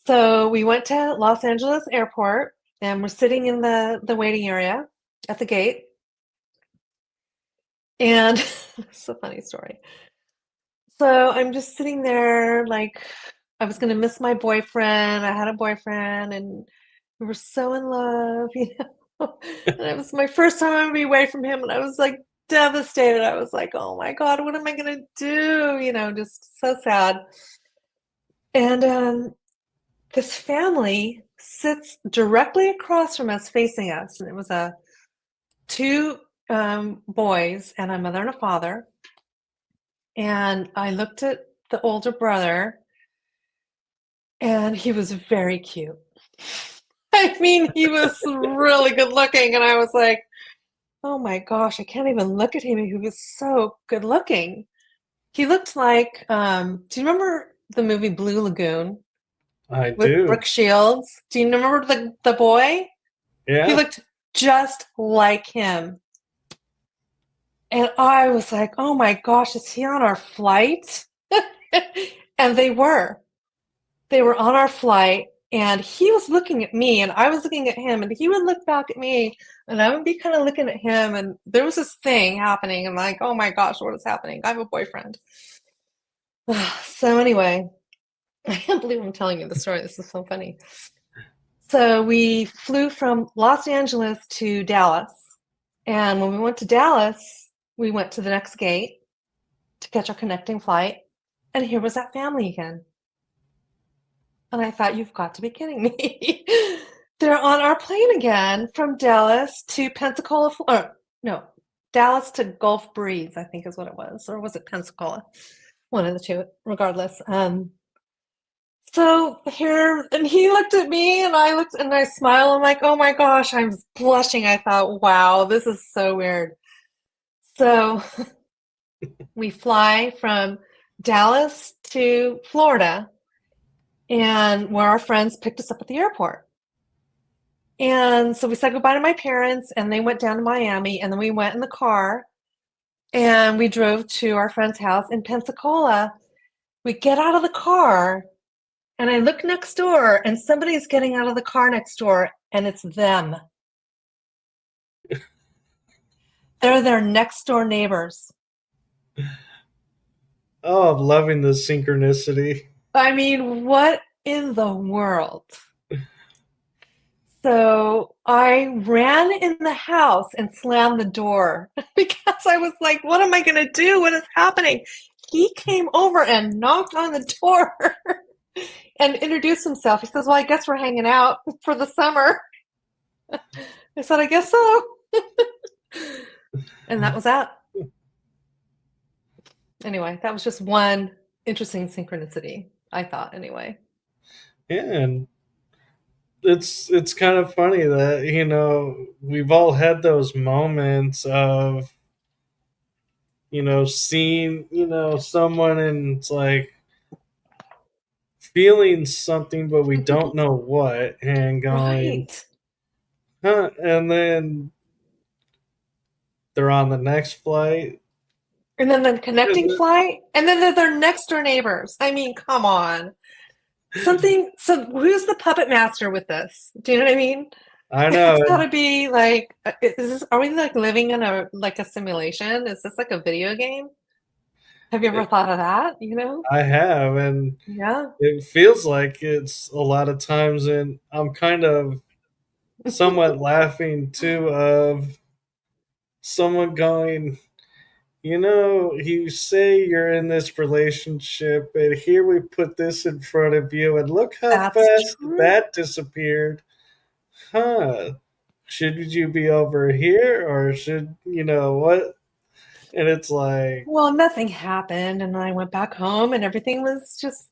So we went to Los Angeles Airport and we're sitting in the waiting area at the gate. And it's a funny story. So I'm just sitting there like I was gonna miss my boyfriend. I had a boyfriend and we were so in love, And it was my first time I would be away from him and I was like devastated. I was like, oh my God, what am I gonna do? Just so sad. And this family sits directly across from us, facing us, and it was a two boys and a mother and a father. And I looked at the older brother, and he was very cute. I mean, he was really good looking, and I was like, oh my gosh, I can't even look at him. He was so good looking. He looked like, do you remember the movie Blue Lagoon I with do. Brooke Shields? Do you remember the boy? He Yeah. looked just like him. And I was like, oh my gosh, is he on our flight? And they were. They were on our flight, and he was looking at me, and I was looking at him, and he would look back at me, and I would be kind of looking at him, and there was this thing happening. I'm like, oh my gosh, what is happening? I have a boyfriend. So anyway, I can't believe I'm telling you the story. This is so funny. So we flew from Los Angeles to Dallas. And when we went to Dallas, we went to the next gate to catch our connecting flight. And here was that family again. And I thought, you've got to be kidding me. They're on our plane again from Dallas to Pensacola, no, Dallas to Gulf Breeze, I think is what it was. Or was it Pensacola? One of the two, regardless. So here, and he looked at me, and I looked, and I smiled. I'm like, oh my gosh, I'm blushing. I thought, wow, this is so weird. So we fly from Dallas to Florida, and where our friends picked us up at the airport. And so we said goodbye to my parents, and they went down to Miami, and then we went in the car, and we drove to our friend's house in Pensacola. We get out of the car, and I look next door, and somebody's getting out of the car next door, and it's them. They're their next door neighbors. Oh, I'm loving the synchronicity. I mean, what in the world? So I ran in the house and slammed the door because I was like, what am I going to do? What is happening? he came over and knocked on the door and introduced himself. He says, "Well, I guess we're hanging out for the summer." I said, "I guess so." And that was that. Anyway, that was just one interesting synchronicity, I thought, anyway. Yeah, and it's kind of funny that we've all had those moments of seeing someone, and it's like feeling something, but we don't know what, and going, Right. huh? And then they're on the next flight. And then the connecting And flight, and then they're their next door neighbors. I mean, come on. Something, so who's the puppet master with this? Do you know what I mean? I know. It's got to be like, is this, are we like living in a like a simulation? Is this like a video game? Have you ever thought of that? You know? I have, and Yeah. it feels like it's a lot of times, and I'm kind of somewhat laughing too of someone going, you say you're in this relationship, and here we put this in front of you, and look how That's fast true. that disappeared. Huh? Should you be over here, or should what? And it's like, Well, nothing happened, and then I went back home, and everything was just,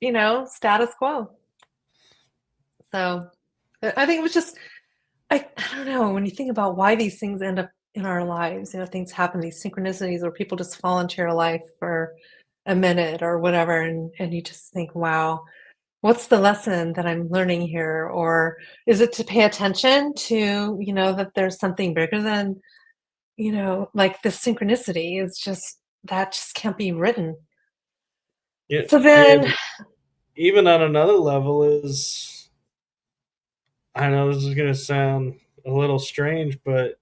status quo. So I think it was just, I don't know, when you think about why these things end up in our lives, things happen, these synchronicities where people just fall into your life for a minute or whatever, and you just think, wow, what's the lesson that I'm learning here? Or is it to pay attention to, that there's something bigger than, like this synchronicity is just, that just can't be written. yeah, So then, and even on another level is, I know this is going to sound a little strange, but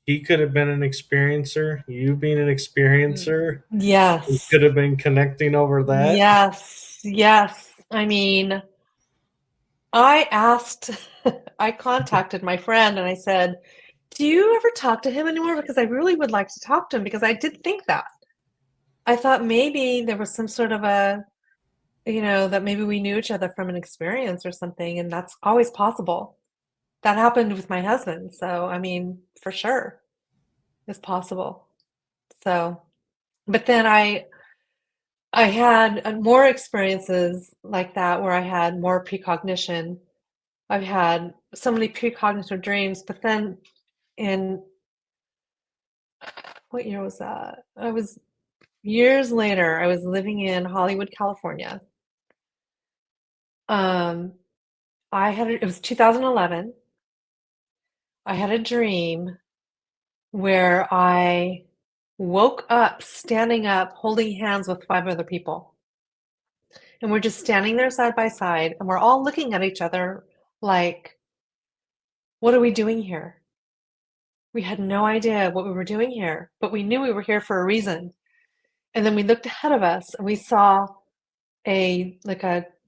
he could have been an experiencer. You being an experiencer, you yes, could have been connecting over that. yes, yes. I mean, I asked, I contacted my friend and I said, "Do you ever talk to him anymore? Because I really would like to talk to him because I did think that. I thought maybe there was some sort of a, that maybe we knew each other from an experience or something, and that's always possible. That happened with my husband, so I mean, for sure, it's possible. So, but then I had more experiences like that where I had more precognition. I've had so many precognitive dreams, but then in what year was that? I was years later, I was living in Hollywood, California. Um, it was 2011. I had a dream where I woke up, standing up, holding hands with five other people. And we're just standing there side by side, and we're all looking at each other like, what are we doing here? We had no idea what we were doing here, but we knew we were here for a reason. And then we looked ahead of us and we saw a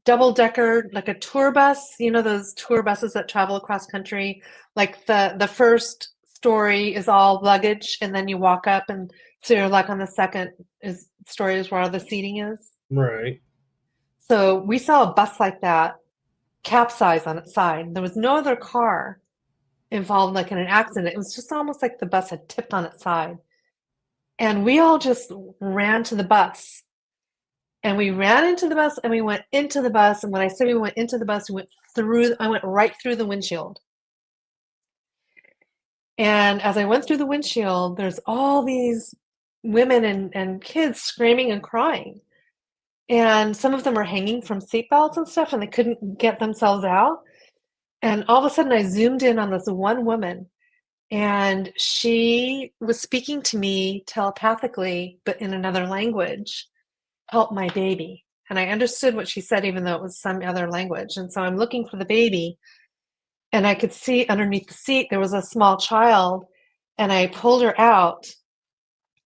double decker, like a tour bus, those tour buses that travel across country. Like the first story is all luggage, and then you walk up, and so you're like on the second story is where all the seating is. Right. So we saw a bus like that capsize on its side. There was no other car involved like in an accident. It was just almost like the bus had tipped on its side. And we all just ran to the bus. And we ran into the bus and we went into the bus. And when I say we went into the bus, I went right through the windshield. And as I went through the windshield, there's all these women and kids screaming and crying. And some of them are hanging from seatbelts and stuff, and they couldn't get themselves out. And all of a sudden, I zoomed in on this one woman, and she was speaking to me telepathically, but in another language, "Help my baby." And I understood what she said, even though it was some other language. And so I'm looking for the baby, and I could see underneath the seat there was a small child, and I pulled her out,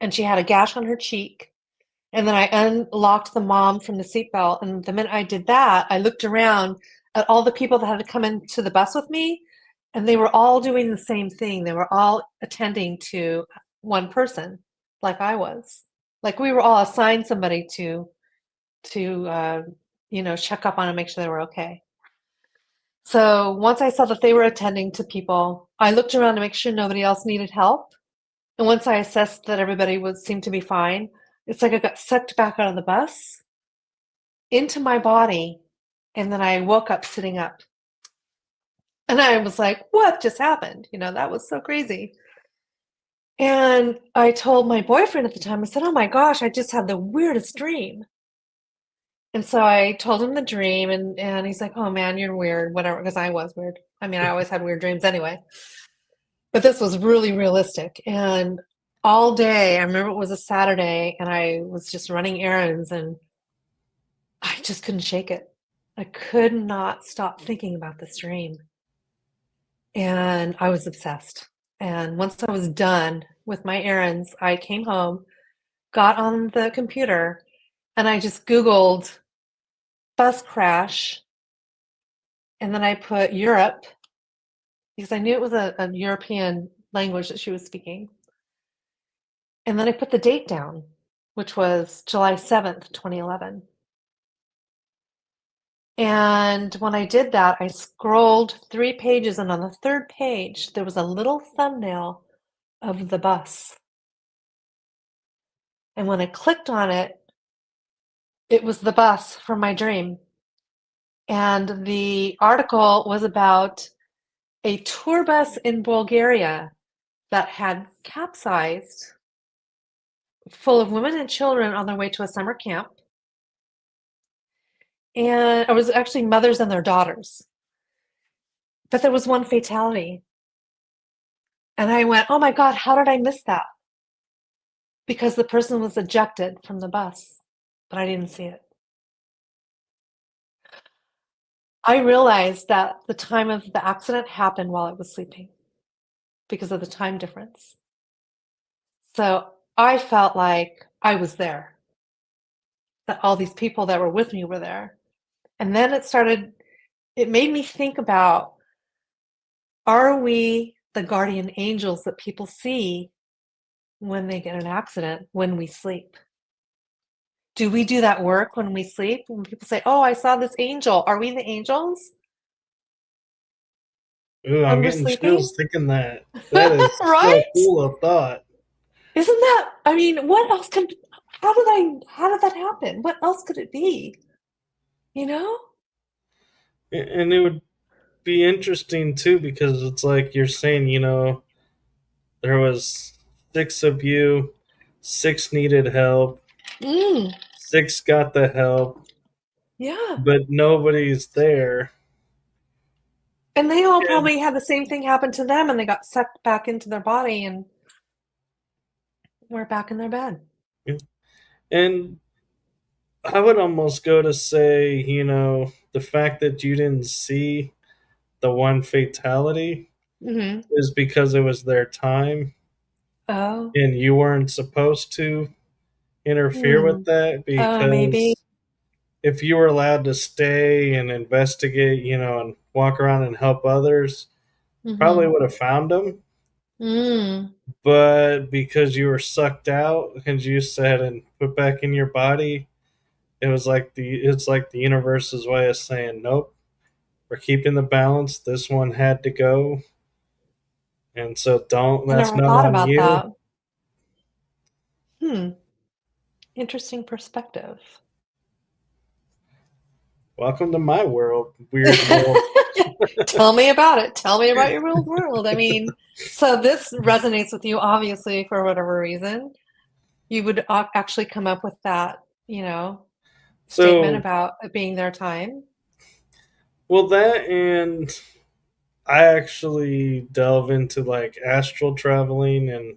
and she had a gash on her cheek. And then I unlocked the mom from the seatbelt. And the minute I did that, I looked around at all the people that had to come into the bus with me, and they were all doing the same thing. They were all attending to one person, like I was. Like we were all assigned somebody to check up on and make sure they were okay. So once I saw that they were attending to people, I looked around to make sure nobody else needed help. And once I assessed that everybody would seem to be fine, it's like I got sucked back out of the bus into my body, and then I woke up sitting up. And I was like, what just happened? That was so crazy. And I told my boyfriend at the time, I said, oh my gosh, I just had the weirdest dream. And so I told him the dream, and he's like, oh man, you're weird, whatever, because I was weird. I mean, I always had weird dreams anyway. But this was really realistic. And all day, I remember it was a Saturday, and I was just running errands, and I just couldn't shake it. I could not stop thinking about this dream. And I was obsessed. And once I was done with my errands, I came home, got on the computer, and I just Googled bus crash. And then I put Europe because I knew it was a European language that she was speaking. And then I put the date down, which was July 7th, 2011. And when I did that, I scrolled 3 pages, and on the third page, there was a little thumbnail of the bus. And when I clicked on it, it was the bus from my dream. And the article was about a tour bus in Bulgaria that had capsized, full of women and children on their way to a summer camp. And it was actually mothers and their daughters. But there was one fatality. And I went, oh my God, how did I miss that? Because the person was ejected from the bus, but I didn't see it. I realized that the time of the accident happened while I was sleeping because of the time difference. So I felt like I was there, that all these people that were with me were there. And then it made me think about, are we the guardian angels that people see when they get in an accident when we sleep? Do we do that work when we sleep? When people say, oh, I saw this angel, are we the angels Ooh, I'm when we're getting sleeping? chills thinking that. That is so Right? cool a thought. Isn't that, I mean, what else how did that happen? What else could it be? You know? And it would be interesting too because it's like you're saying, there was six of you, six needed help, Mm, six got the help, yeah. but nobody's there. And they all And, probably had the same thing happen to them, and they got sucked back into their body and were back in their bed. and I would almost go to say, the fact that you didn't see the one fatality Hmm. is because it was their time Oh. and you weren't supposed to interfere with Hmm. that Oh, maybe. because if you were allowed to stay and investigate, and walk around and help others, probably Hmm. would have found them. Mm. But because you were sucked out, as you said, and put back in your body, it's like the universe's way of saying, nope, we're keeping the balance. This one had to go, and so don't. I That's never not thought on about you. that. Hmm. Interesting perspective. Welcome to my world, weird world. Tell me about it. Tell me about your real world. I mean, so this resonates with you, obviously, for whatever reason. You would actually come up with that, statement So, about it being their time. well, that and I actually delve into like astral traveling and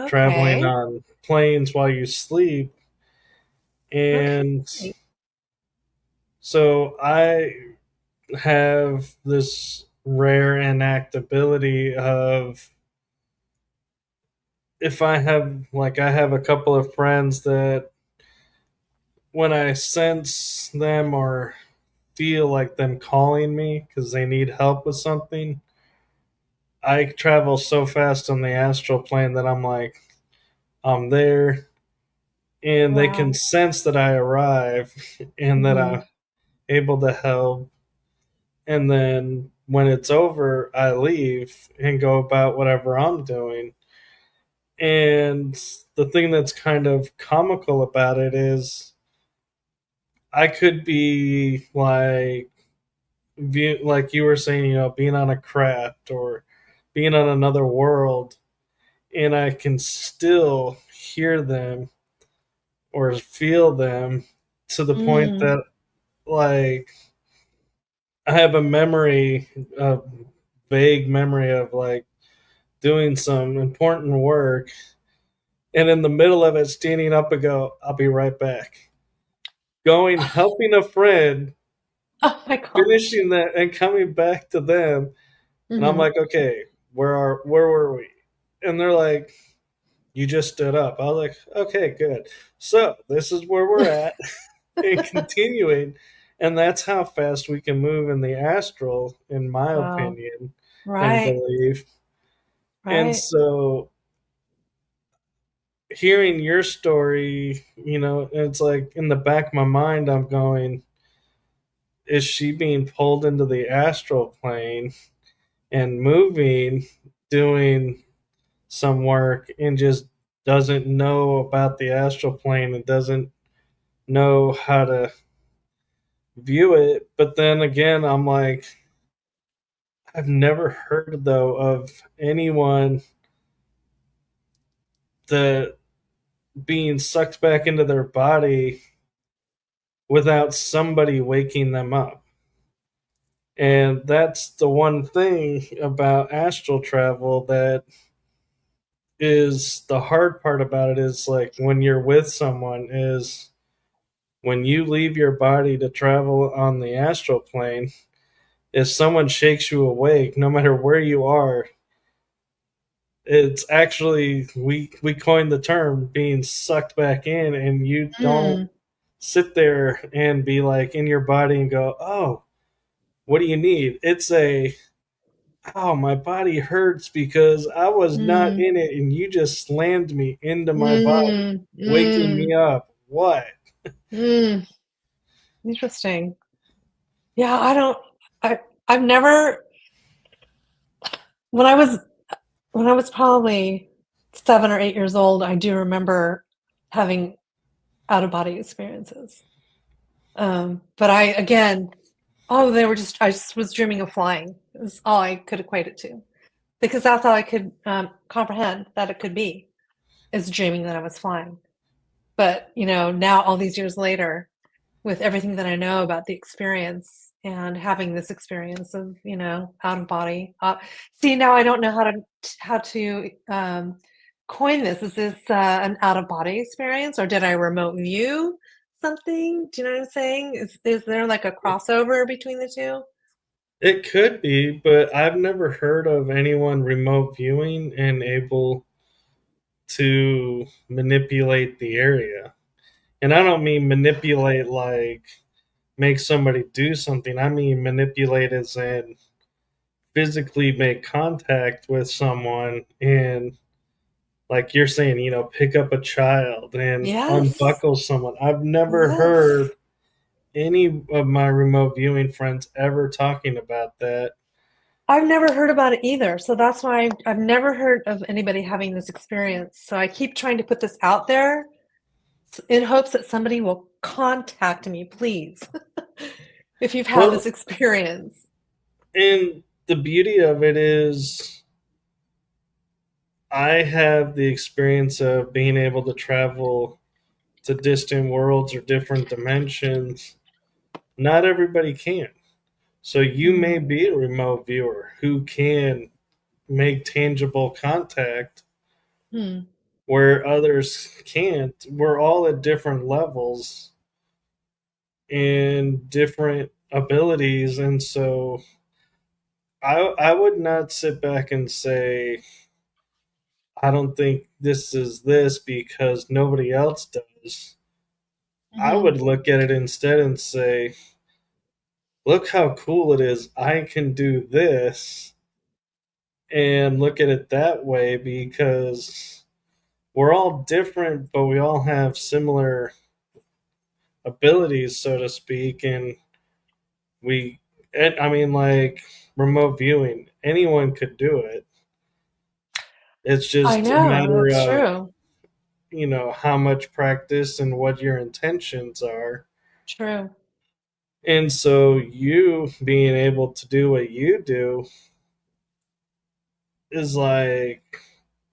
traveling Okay. on planes while you sleep. And Okay. so I have this rare innate ability of if I have a couple of friends that when I sense them or feel like them calling me because they need help with something, I travel so fast on the astral plane that I'm like, I'm there. and they can Wow. sense that I arrive and that Hmm. I'm able to help. And then when it's over, I leave and go about whatever I'm doing. And the thing that's kind of comical about it is I could be like, like you were saying, being on a craft or being on another world, and I can still hear them or feel them to the point Mm. that, like, I have a vague memory of like doing some important work, and in the middle of it, standing up and go, "I'll be right back." Going, helping a friend, Oh my gosh. finishing that, and coming back to them, and I'm Hmm. like, "Okay, where were we?" And they're like, "You just stood up." I was like, "Okay, good. So this is where we're at," and continuing, and that's how fast we can move in the astral, in my Wow. opinion and Right. belief. And Right. so hearing your story, it's like in the back of my mind, I'm going, is she being pulled into the astral plane and moving, doing some work, and just doesn't know about the astral plane and doesn't know how to view it? But then again, I'm like, I've never heard though of anyone that being sucked back into their body without somebody waking them up. And that's the one thing about astral travel that is the hard part about it, is like when you're with someone, is when you leave your body to travel on the astral plane, if someone shakes you awake, no matter where you are, it's actually, we coined the term being sucked back in, and you don't Mm. sit there and be like in your body and go, "Oh, what do you need?" It's a, "Oh, my body hurts because I was not Mm. in it and you just slammed me into my body, Mm. waking Mm. me up." What? Mm. Interesting. Yeah, I don't. I I've never. When I was when I was probably 7 or 8 years old, I do remember having out of body experiences. But I again, oh, they were just I just was dreaming of flying. Is all I could equate it to, because that's all I could comprehend that it could be, is dreaming that I was flying. But now all these years later, with everything that I know about the experience and having this experience of out of body. See, now I don't know how to coin this. Is this an out of body experience, or did I remote view something? Do you know what I'm saying? Is there like a crossover between the two? It could be, but I've never heard of anyone remote viewing and able to manipulate the area. And I don't mean manipulate like make somebody do something. I mean manipulate as in physically make contact with someone and, like you're saying, pick up a child and Yes, unbuckle someone. I've never yes. heard any of my remote viewing friends ever talking about that. I've never heard about it either. So that's why I've never heard of anybody having this experience. So I keep trying to put this out there in hopes that somebody will contact me, please, if you've had this Well, experience. and the beauty of it is I have the experience of being able to travel to distant worlds or different dimensions. Not everybody can. So you may Mm-hmm. be a remote viewer who can make tangible contact Hmm. where others can't. We're all at different levels and different abilities. And so I would not sit back and say, I don't think this is this because nobody else does. I Mm-hmm. would look at it instead and say, look how cool it is. I can do this, and look at it that way, because we're all different, but we all have similar abilities, so to speak. And we, I mean, like remote viewing, anyone could do it. It's I just a know, matter that's of, true. how much practice and what your intentions are. True. And so you being able to do what you do is like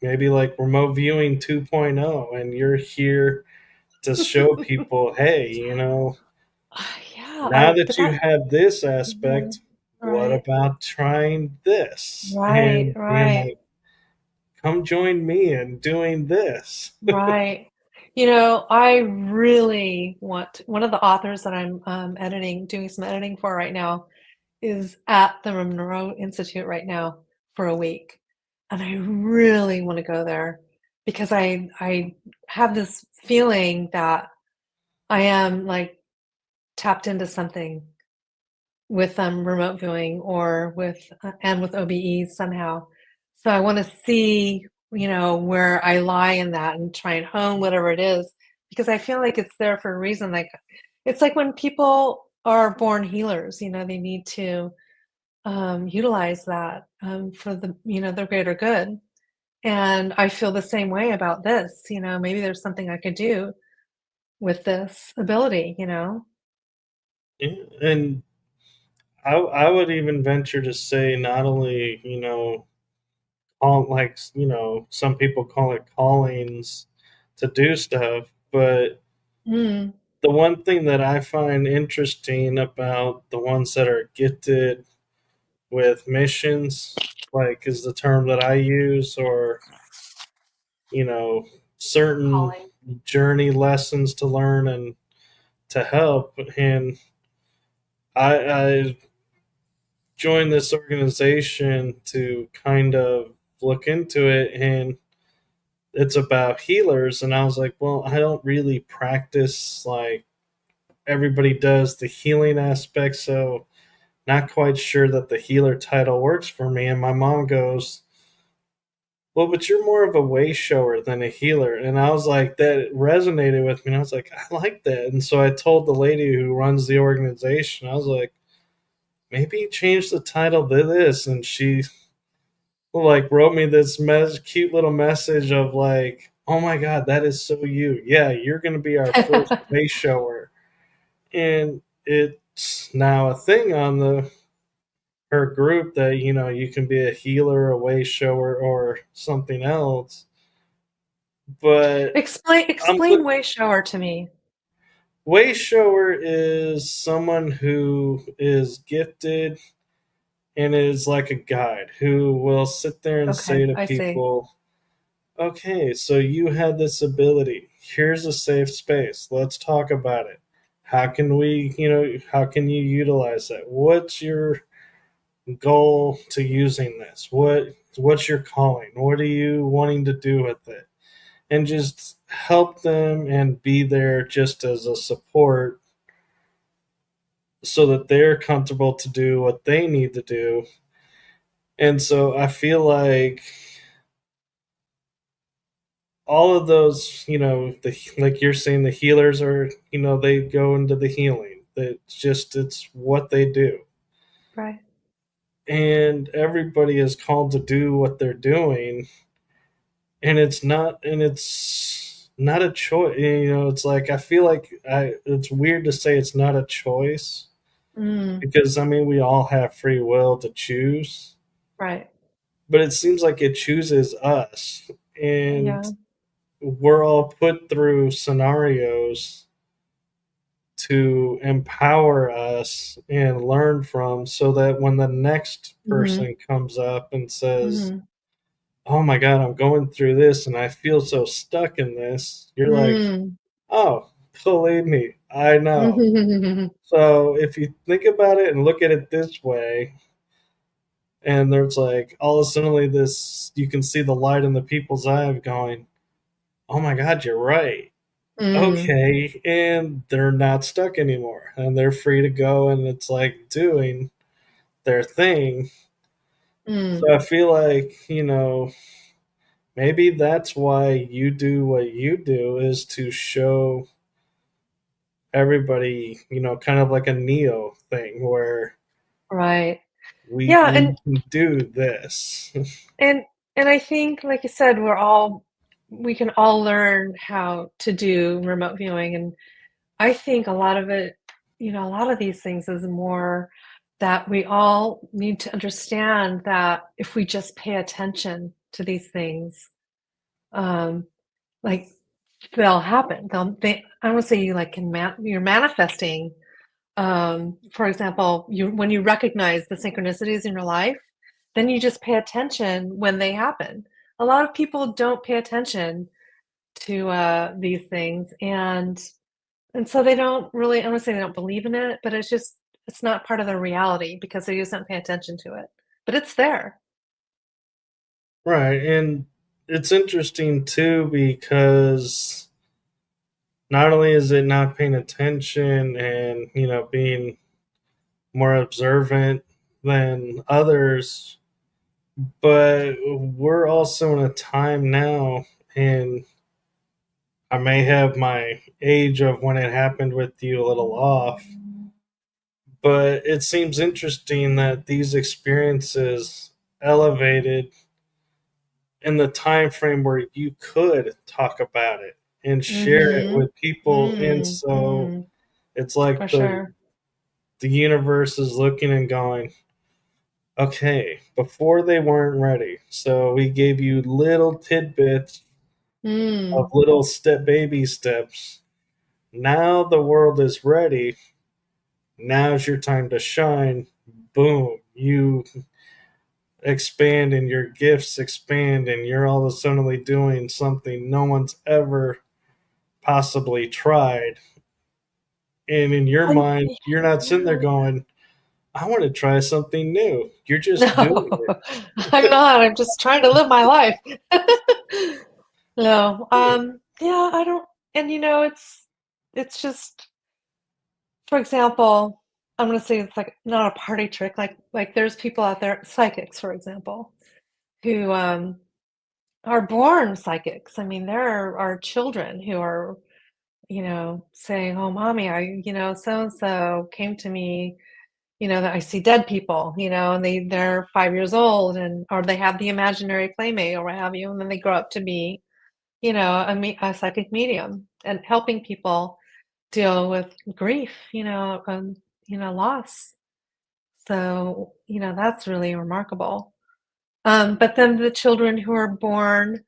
maybe like remote viewing 2.0, and you're here to show people, hey, Yeah, now that but you that, have this mhm, aspect, what right, about trying this? right, And being right, like, come join me in doing this. right. I really want one of the authors that I'm doing some editing for right now is at the Monroe Institute right now for a week. And I really want to go there because I have this feeling that I am like tapped into something with remote viewing or with OBEs somehow. So I want to see, where I lie in that and try and hone whatever it is because I feel like it's there for a reason. Like it's like when people are born healers, they need to utilize that for the greater good. And I feel the same way about this. Maybe there's something I could do with this ability. And I would even venture to say not only, like, some people call it callings to do stuff, but Mm, the one thing that I find interesting about the ones that are gifted with missions, like is the term that I use, or, you know, certain calling. journey lessons to learn and to help. And I joined this organization to kind of look into it, and it's about healers. And I was like, well, I don't really practice like everybody does the healing aspect, so not quite sure that the healer title works for me. And my mom goes, well, but you're more of a way shower than a healer. And I was like, that resonated with me. And I was like, I like that. And so I told the lady who runs the organization, I was like, maybe change the title to this. And she like wrote me this cute little message of like, oh my God, that is so you. Yeah, you're going to be our first way shower. And it's now a thing on the her group that you can be a healer, a way shower, or something else. But Explain I'm explain way shower to me. way shower is someone who is gifted and is like a guide who will sit there and say Okay, to I see. people, okay, so you had this ability. Here's a safe space. Let's talk about it. How can you utilize that? What's your goal to using this? What's your calling? What are you wanting to do with it? And just help them and be there just as a support so that they're comfortable to do what they need to do. And so I feel like all of those, like you're saying, the healers are, they go into the healing. It's what they do. Right. And everybody is called to do what they're doing, and it's not a choice. It's like I feel like it's weird to say it's not a choice, Mm, because I mean we all have free will to choose, right. but it seems like it chooses us, and Yeah. we're all put through scenarios to empower us and learn from, so that when the next Mhm. person comes up and says, Mhm. oh my God, I'm going through this and I feel so stuck in this, you're like, Mm. oh, believe me, I know. Mhm. So if you think about it and look at it this way, and there's like all of a sudden this, you can see the light in the people's eye of going, oh my God, you're right. Mm. Okay. And they're not stuck anymore and they're free to go, and it's like doing their thing. Mm. So I feel like, maybe that's why you do what you do, is to show everybody, kind of like a Neo thing where Right. we Yeah, we can do this. and and I think, like you said, we can all learn how to do remote viewing, and I think a lot of it, a lot of these things is more that we all need to understand that if we just pay attention to these things, um, like they'll happen. I don't say you like you're manifesting. For example, when you recognize the synchronicities in your life, then you just pay attention when they happen. A lot of people don't pay attention to these things, and so they don't really. I'm gonna say they don't believe in it, but it's not part of their reality because they just don't pay attention to it. But it's there. Right. And it's interesting too because not only is it not paying attention and, being more observant than others, but we're also in a time now, and I may have my age of when it happened with you a little off, but it seems interesting that these experiences elevated in the time frame where you could talk about it and share it Mm-hmm. with people. And so Mm-hmm. it's For like sure. the universe is looking and going, okay, before they weren't ready, so we gave you little tidbits of Mm. little baby steps. Now the world is ready. Now's your time to shine. Boom, you expand and your gifts expand, and you're all of a suddenly doing something no one's ever possibly tried. And in your And mind, you're not sitting there yeah. going, I want to try something new. You're just doing No, it. I'm not. I'm just trying to live my life. No, yeah, I don't, and it's just, for example, I'm gonna say it's like not a party trick. Like there's people out there, psychics, for example, who are born psychics. I mean, there are children who are, saying, "Oh, mommy, so and so came to me, that I see dead people, and they're 5 years old, and or they have the imaginary playmate or what have you, and then they grow up to be, a psychic medium and helping people deal with grief, loss. So, that's really remarkable. But then the children who are born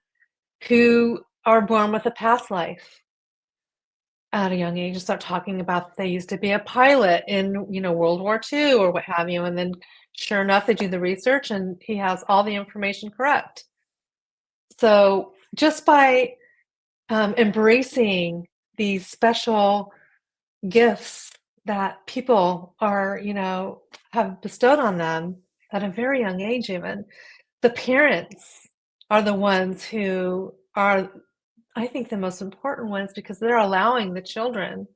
with a past life at a young age start talking about they used to be a pilot in, World War II or what have you. And then sure enough, they do the research and he has all the information correct. So just by embracing these special gifts that people have bestowed on them at a very young age, even the parents are the ones who are, I think, the most important ones because they're allowing the children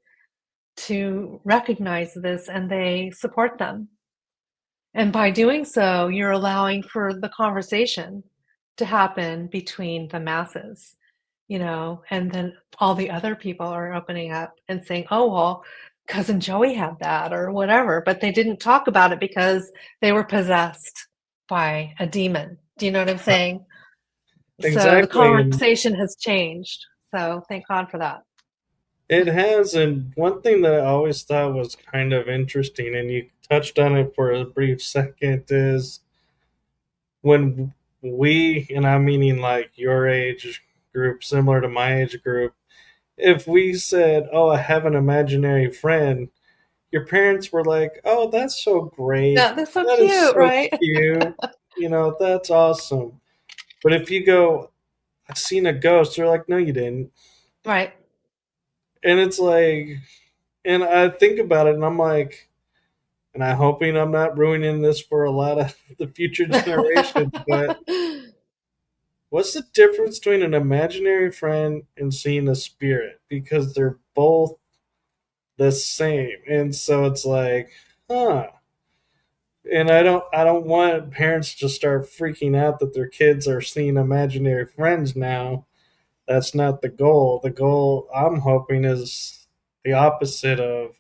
to recognize this and they support them. And by doing so, you're allowing for the conversation to happen between the masses, and then all the other people are opening up and saying, oh, well, cousin Joey had that or whatever, but they didn't talk about it because they were possessed by a demon. Do you know what I'm saying? So the Exactly. And conversation has changed. So thank God for that. it has. And one thing that I always thought was kind of interesting, and you touched on it for a brief second, is when and I'm meaning like your age group, similar to my age group, if we said, oh, I have an imaginary friend, your parents were like, oh, that's so great. Yeah, that's so That is cute, so right? cute. That's awesome. But if you go, I've seen a ghost, they're like, no, you didn't. Right. And it's like, and I think about it and I'm like, and I'm hoping I'm not ruining this for a lot of the future generations, but what's the difference between an imaginary friend and seeing a spirit? Because they're both the same. And so it's like, huh. And I don't want parents to start freaking out that their kids are seeing imaginary friends now. That's not the goal. The goal I'm hoping is the opposite of,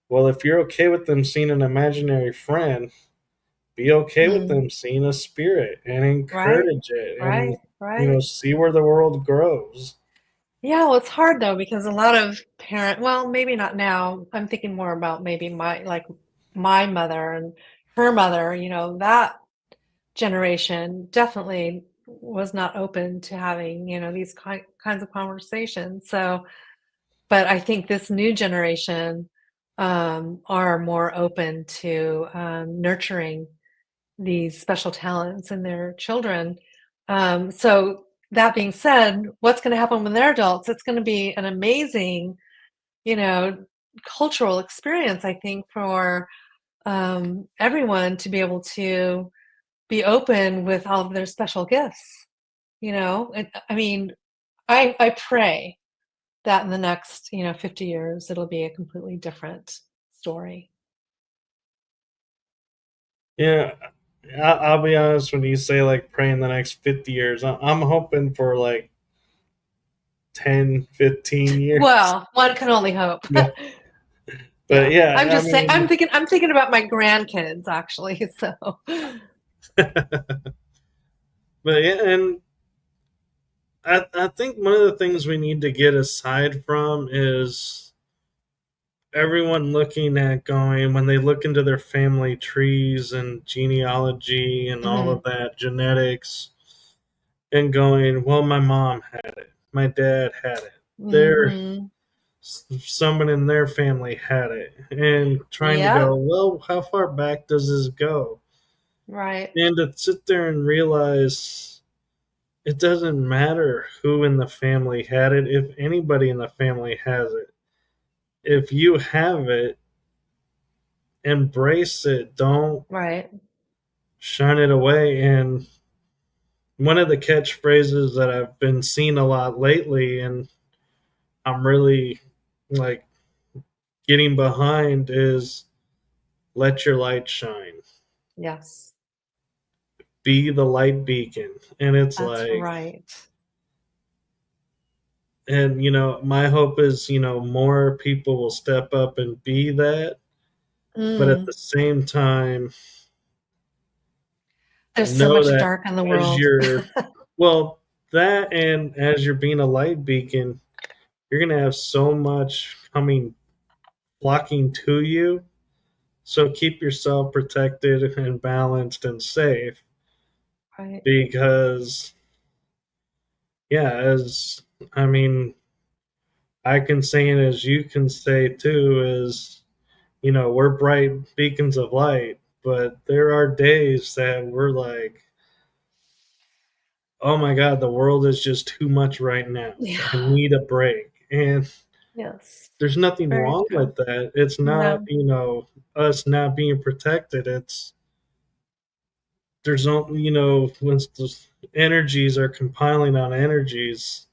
well, if you're okay with them seeing an imaginary friend, be okay with Mm, them seeing a spirit and right, encourage it and right, right. see where the world grows. Yeah, well, it's hard though because a lot of well, maybe not now. I'm thinking more about maybe my mother and her mother, that generation definitely was not open to having, these kinds of conversations. So, but I think this new generation are more open to nurturing these special talents in their children. So that being said, what's going to happen when they're adults? It's going to be an amazing, you know, cultural experience, I think, for everyone to be able to be open with all of their special gifts. I mean, I pray that in the next, 50 years, it'll be a completely different story. Yeah, I'll be honest when you say like pray in the next 50 years. I'm hoping for like 10, 15 years. Well, one can only hope. But, but Yeah. I'm yeah, I just saying, mean, I'm thinking about my grandkids actually. So, but yeah, and I think one of the things we need to get aside from is everyone looking at going when they look into their family trees and genealogy and all mhm, of that genetics and going, well, my mom had it, my dad had it, there mhm. someone in their family had it, and trying to Yep, go, well, how far back does this go? right, And to sit there and realize it doesn't matter who in the family had it, if anybody in the family has it. If you have it, embrace it. Don't right. shun it away. And one of the catchphrases that I've been seeing a lot lately, and I'm really like getting behind, is let your light shine. Yes, Be the light beacon. And it's that's like, right. and my hope is, more people will step up and be that. But at the Mm. same time, There's so know much that dark in the as world. you're, well, that and as you're being a light beacon, you're going to have so much coming flocking to you. So keep yourself protected and balanced and safe Right. because, yeah, as I mean, I can say it as you can say too, is, we're bright beacons of light, but there are days that we're like, oh my God, the world is just too much right now. I Yeah. need a break. And Yes. there's nothing Very wrong true. with that. It's not, No. us not being protected. It's, there's no, when the energies are compiling on energies,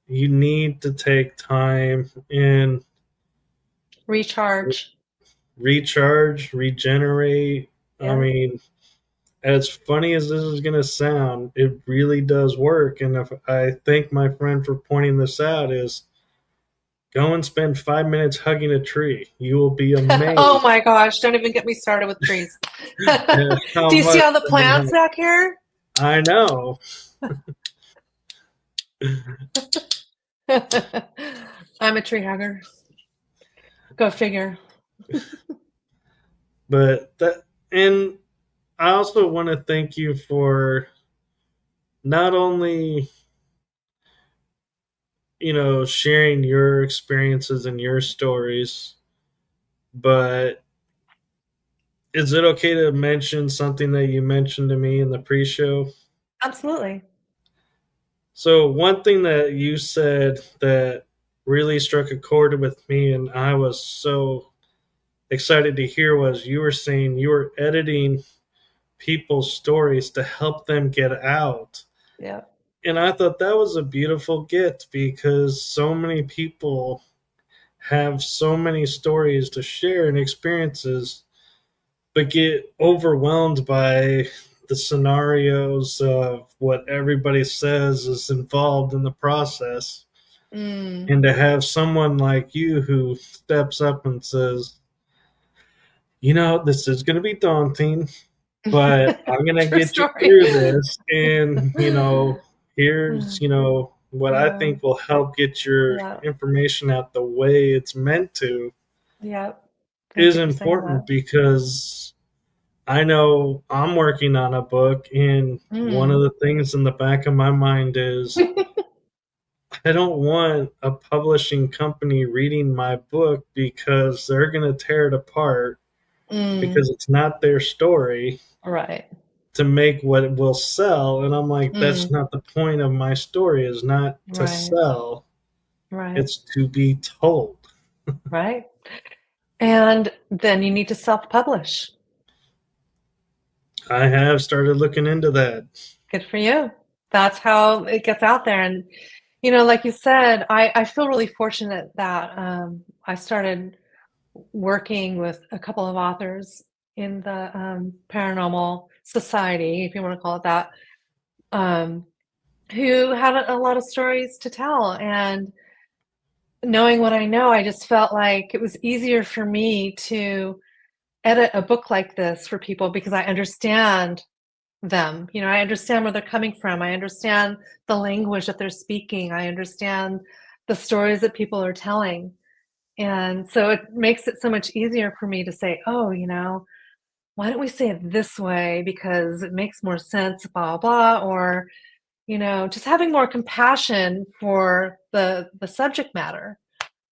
you need to take time and Recharge. recharge, regenerate. I Yeah. mean, as funny as this is going to sound, it really does work. And if I thank my friend for pointing this out, is go and spend 5 minutes hugging a tree. You will be Oh amazed my gosh, don't even get me started with trees. at how Do you see much all the they plants help. back here? I know, I'm a tree hugger. Go figure. but that, and I also want to thank you for not only, sharing your experiences and your stories, but is it okay to mention something that you mentioned to me in the pre-show? Absolutely. So one thing that you said that really struck a chord with me, and I was so excited to hear, was you were saying you were editing people's stories to help them get out. Yeah. And I thought that was a beautiful gift because so many people have so many stories to share and experiences, but get overwhelmed by the scenarios of what everybody says is involved in the process. Mm. And to have someone like you who steps up and says, this is going to be daunting, but I'm going to True get you story. through this. And, here's, what I Yeah. think will help get your Yeah. information out the way it's meant to Yeah. Thank is you for saying important that. because I know I'm working on a book, and one of Mm. the things in the back of my mind is I don't want a publishing company reading my book because they're going to tear it apart Mm. because it's not their story Right. to make what it will sell. And I'm like, that's Mm. not the point of my story, is not to Right. sell, Right. it's to be told. Right. And then you need to self-publish. I have started looking into that. Good for you. That's how it gets out there. And, like you said, I feel really fortunate that I started working with a couple of authors in the paranormal society, if you want to call it that, um, who had a lot of stories to tell. And knowing what I know, I just felt like it was easier for me to edit a book like this for people because I understand them. I understand where they're coming from. I understand the language that they're speaking. I understand the stories that people are telling. And so it makes it so much easier for me to say, oh, why don't we say it this way because it makes more sense, blah, blah, or, just having more compassion for the subject matter.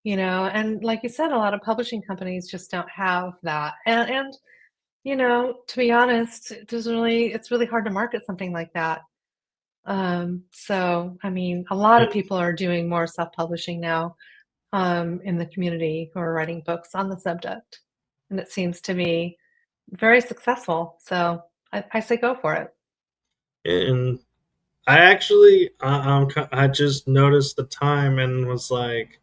And like you said, a lot of publishing companies just don't have that. And to be honest, it's really hard to market something like that. So I mean, a lot of people are doing more self-publishing now, in the community who are writing books on the subject, and it seems to be very successful. So I say go for it. And I actually, I just noticed the time and was like,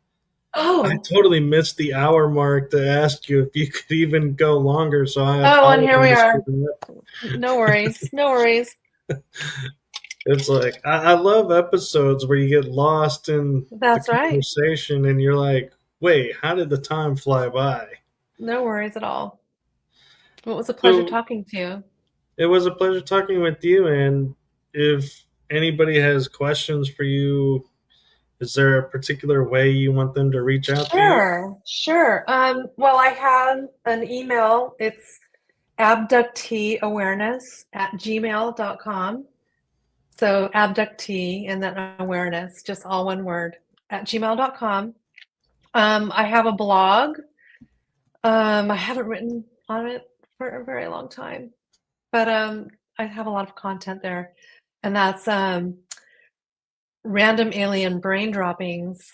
I Oh, totally missed the hour mark to ask you if you could even go longer. So I oh, and here we apologize for are. that. No worries, no worries. It's like, I love episodes where you get lost in the That's right. conversation and you're like, wait, how did the time fly by? No worries at all. Well, it was a pleasure So talking to you. it was a pleasure talking with you. And if anybody has questions for you, is there a particular way you want them to reach out to you? Sure, sure. Well, I have an email. It's abducteeawareness@gmail.com. So abductee and then awareness, just all one word, at gmail.com. I have a blog. I haven't written on it for a very long time, but I have a lot of content there. And that's random alien brain droppings.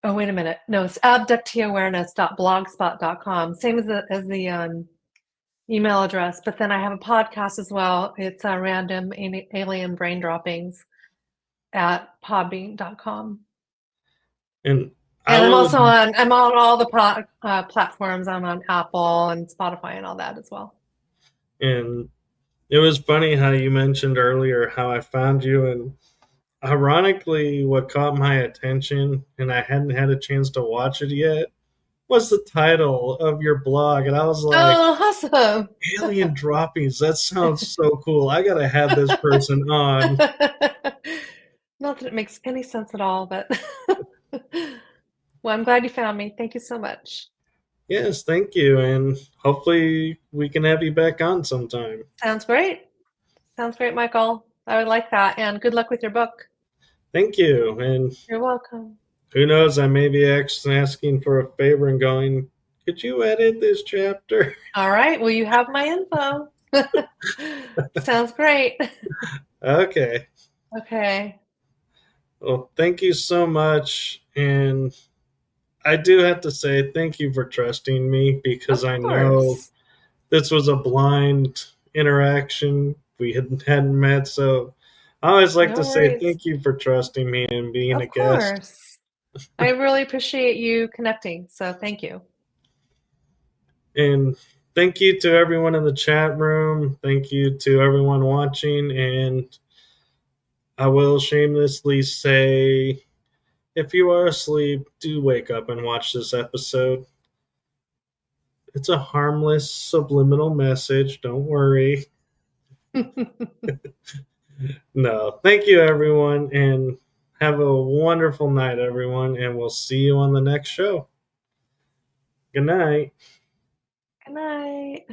Oh, wait a minute. No, it's abducteeawareness.blogspot.com. Same as the email address, but then I have a podcast as well. It's random alien brain droppings at podbean.com. And I And will, I'm on all the platforms. I'm on Apple and Spotify and all that as well. and it was funny how you mentioned earlier how I found you. And ironically, what caught my attention, and I hadn't had a chance to watch it yet, was the title of your blog. And I was like, Oh, awesome. alien droppings. That sounds so cool. I got to have this person on. Not that it makes any sense at all, but well, I'm glad you found me. Thank you so much. Yes, thank you. And hopefully we can have you back on sometime. Sounds great. Sounds great, Michael. I would like that. And good luck with your book. Thank you. And You're welcome. who knows, I may be asking for a favor and going, could you edit this chapter? All right. Well, you have my info. Sounds great. Okay. Okay. Well, thank you so much. And I do have to say thank you for trusting me because Of I know course. this was a blind interaction. We hadn't met. So I always like No to say worries. thank you for trusting me and being a Of guest. course. I really appreciate you connecting. So thank you. And thank you to everyone in the chat room. Thank you to everyone watching. And I will shamelessly say, if you are asleep, do wake up and watch this episode. It's a harmless subliminal message. Don't worry. No, thank you, everyone, and have a wonderful night, everyone. And we'll see you on the next show. Good night. Good night.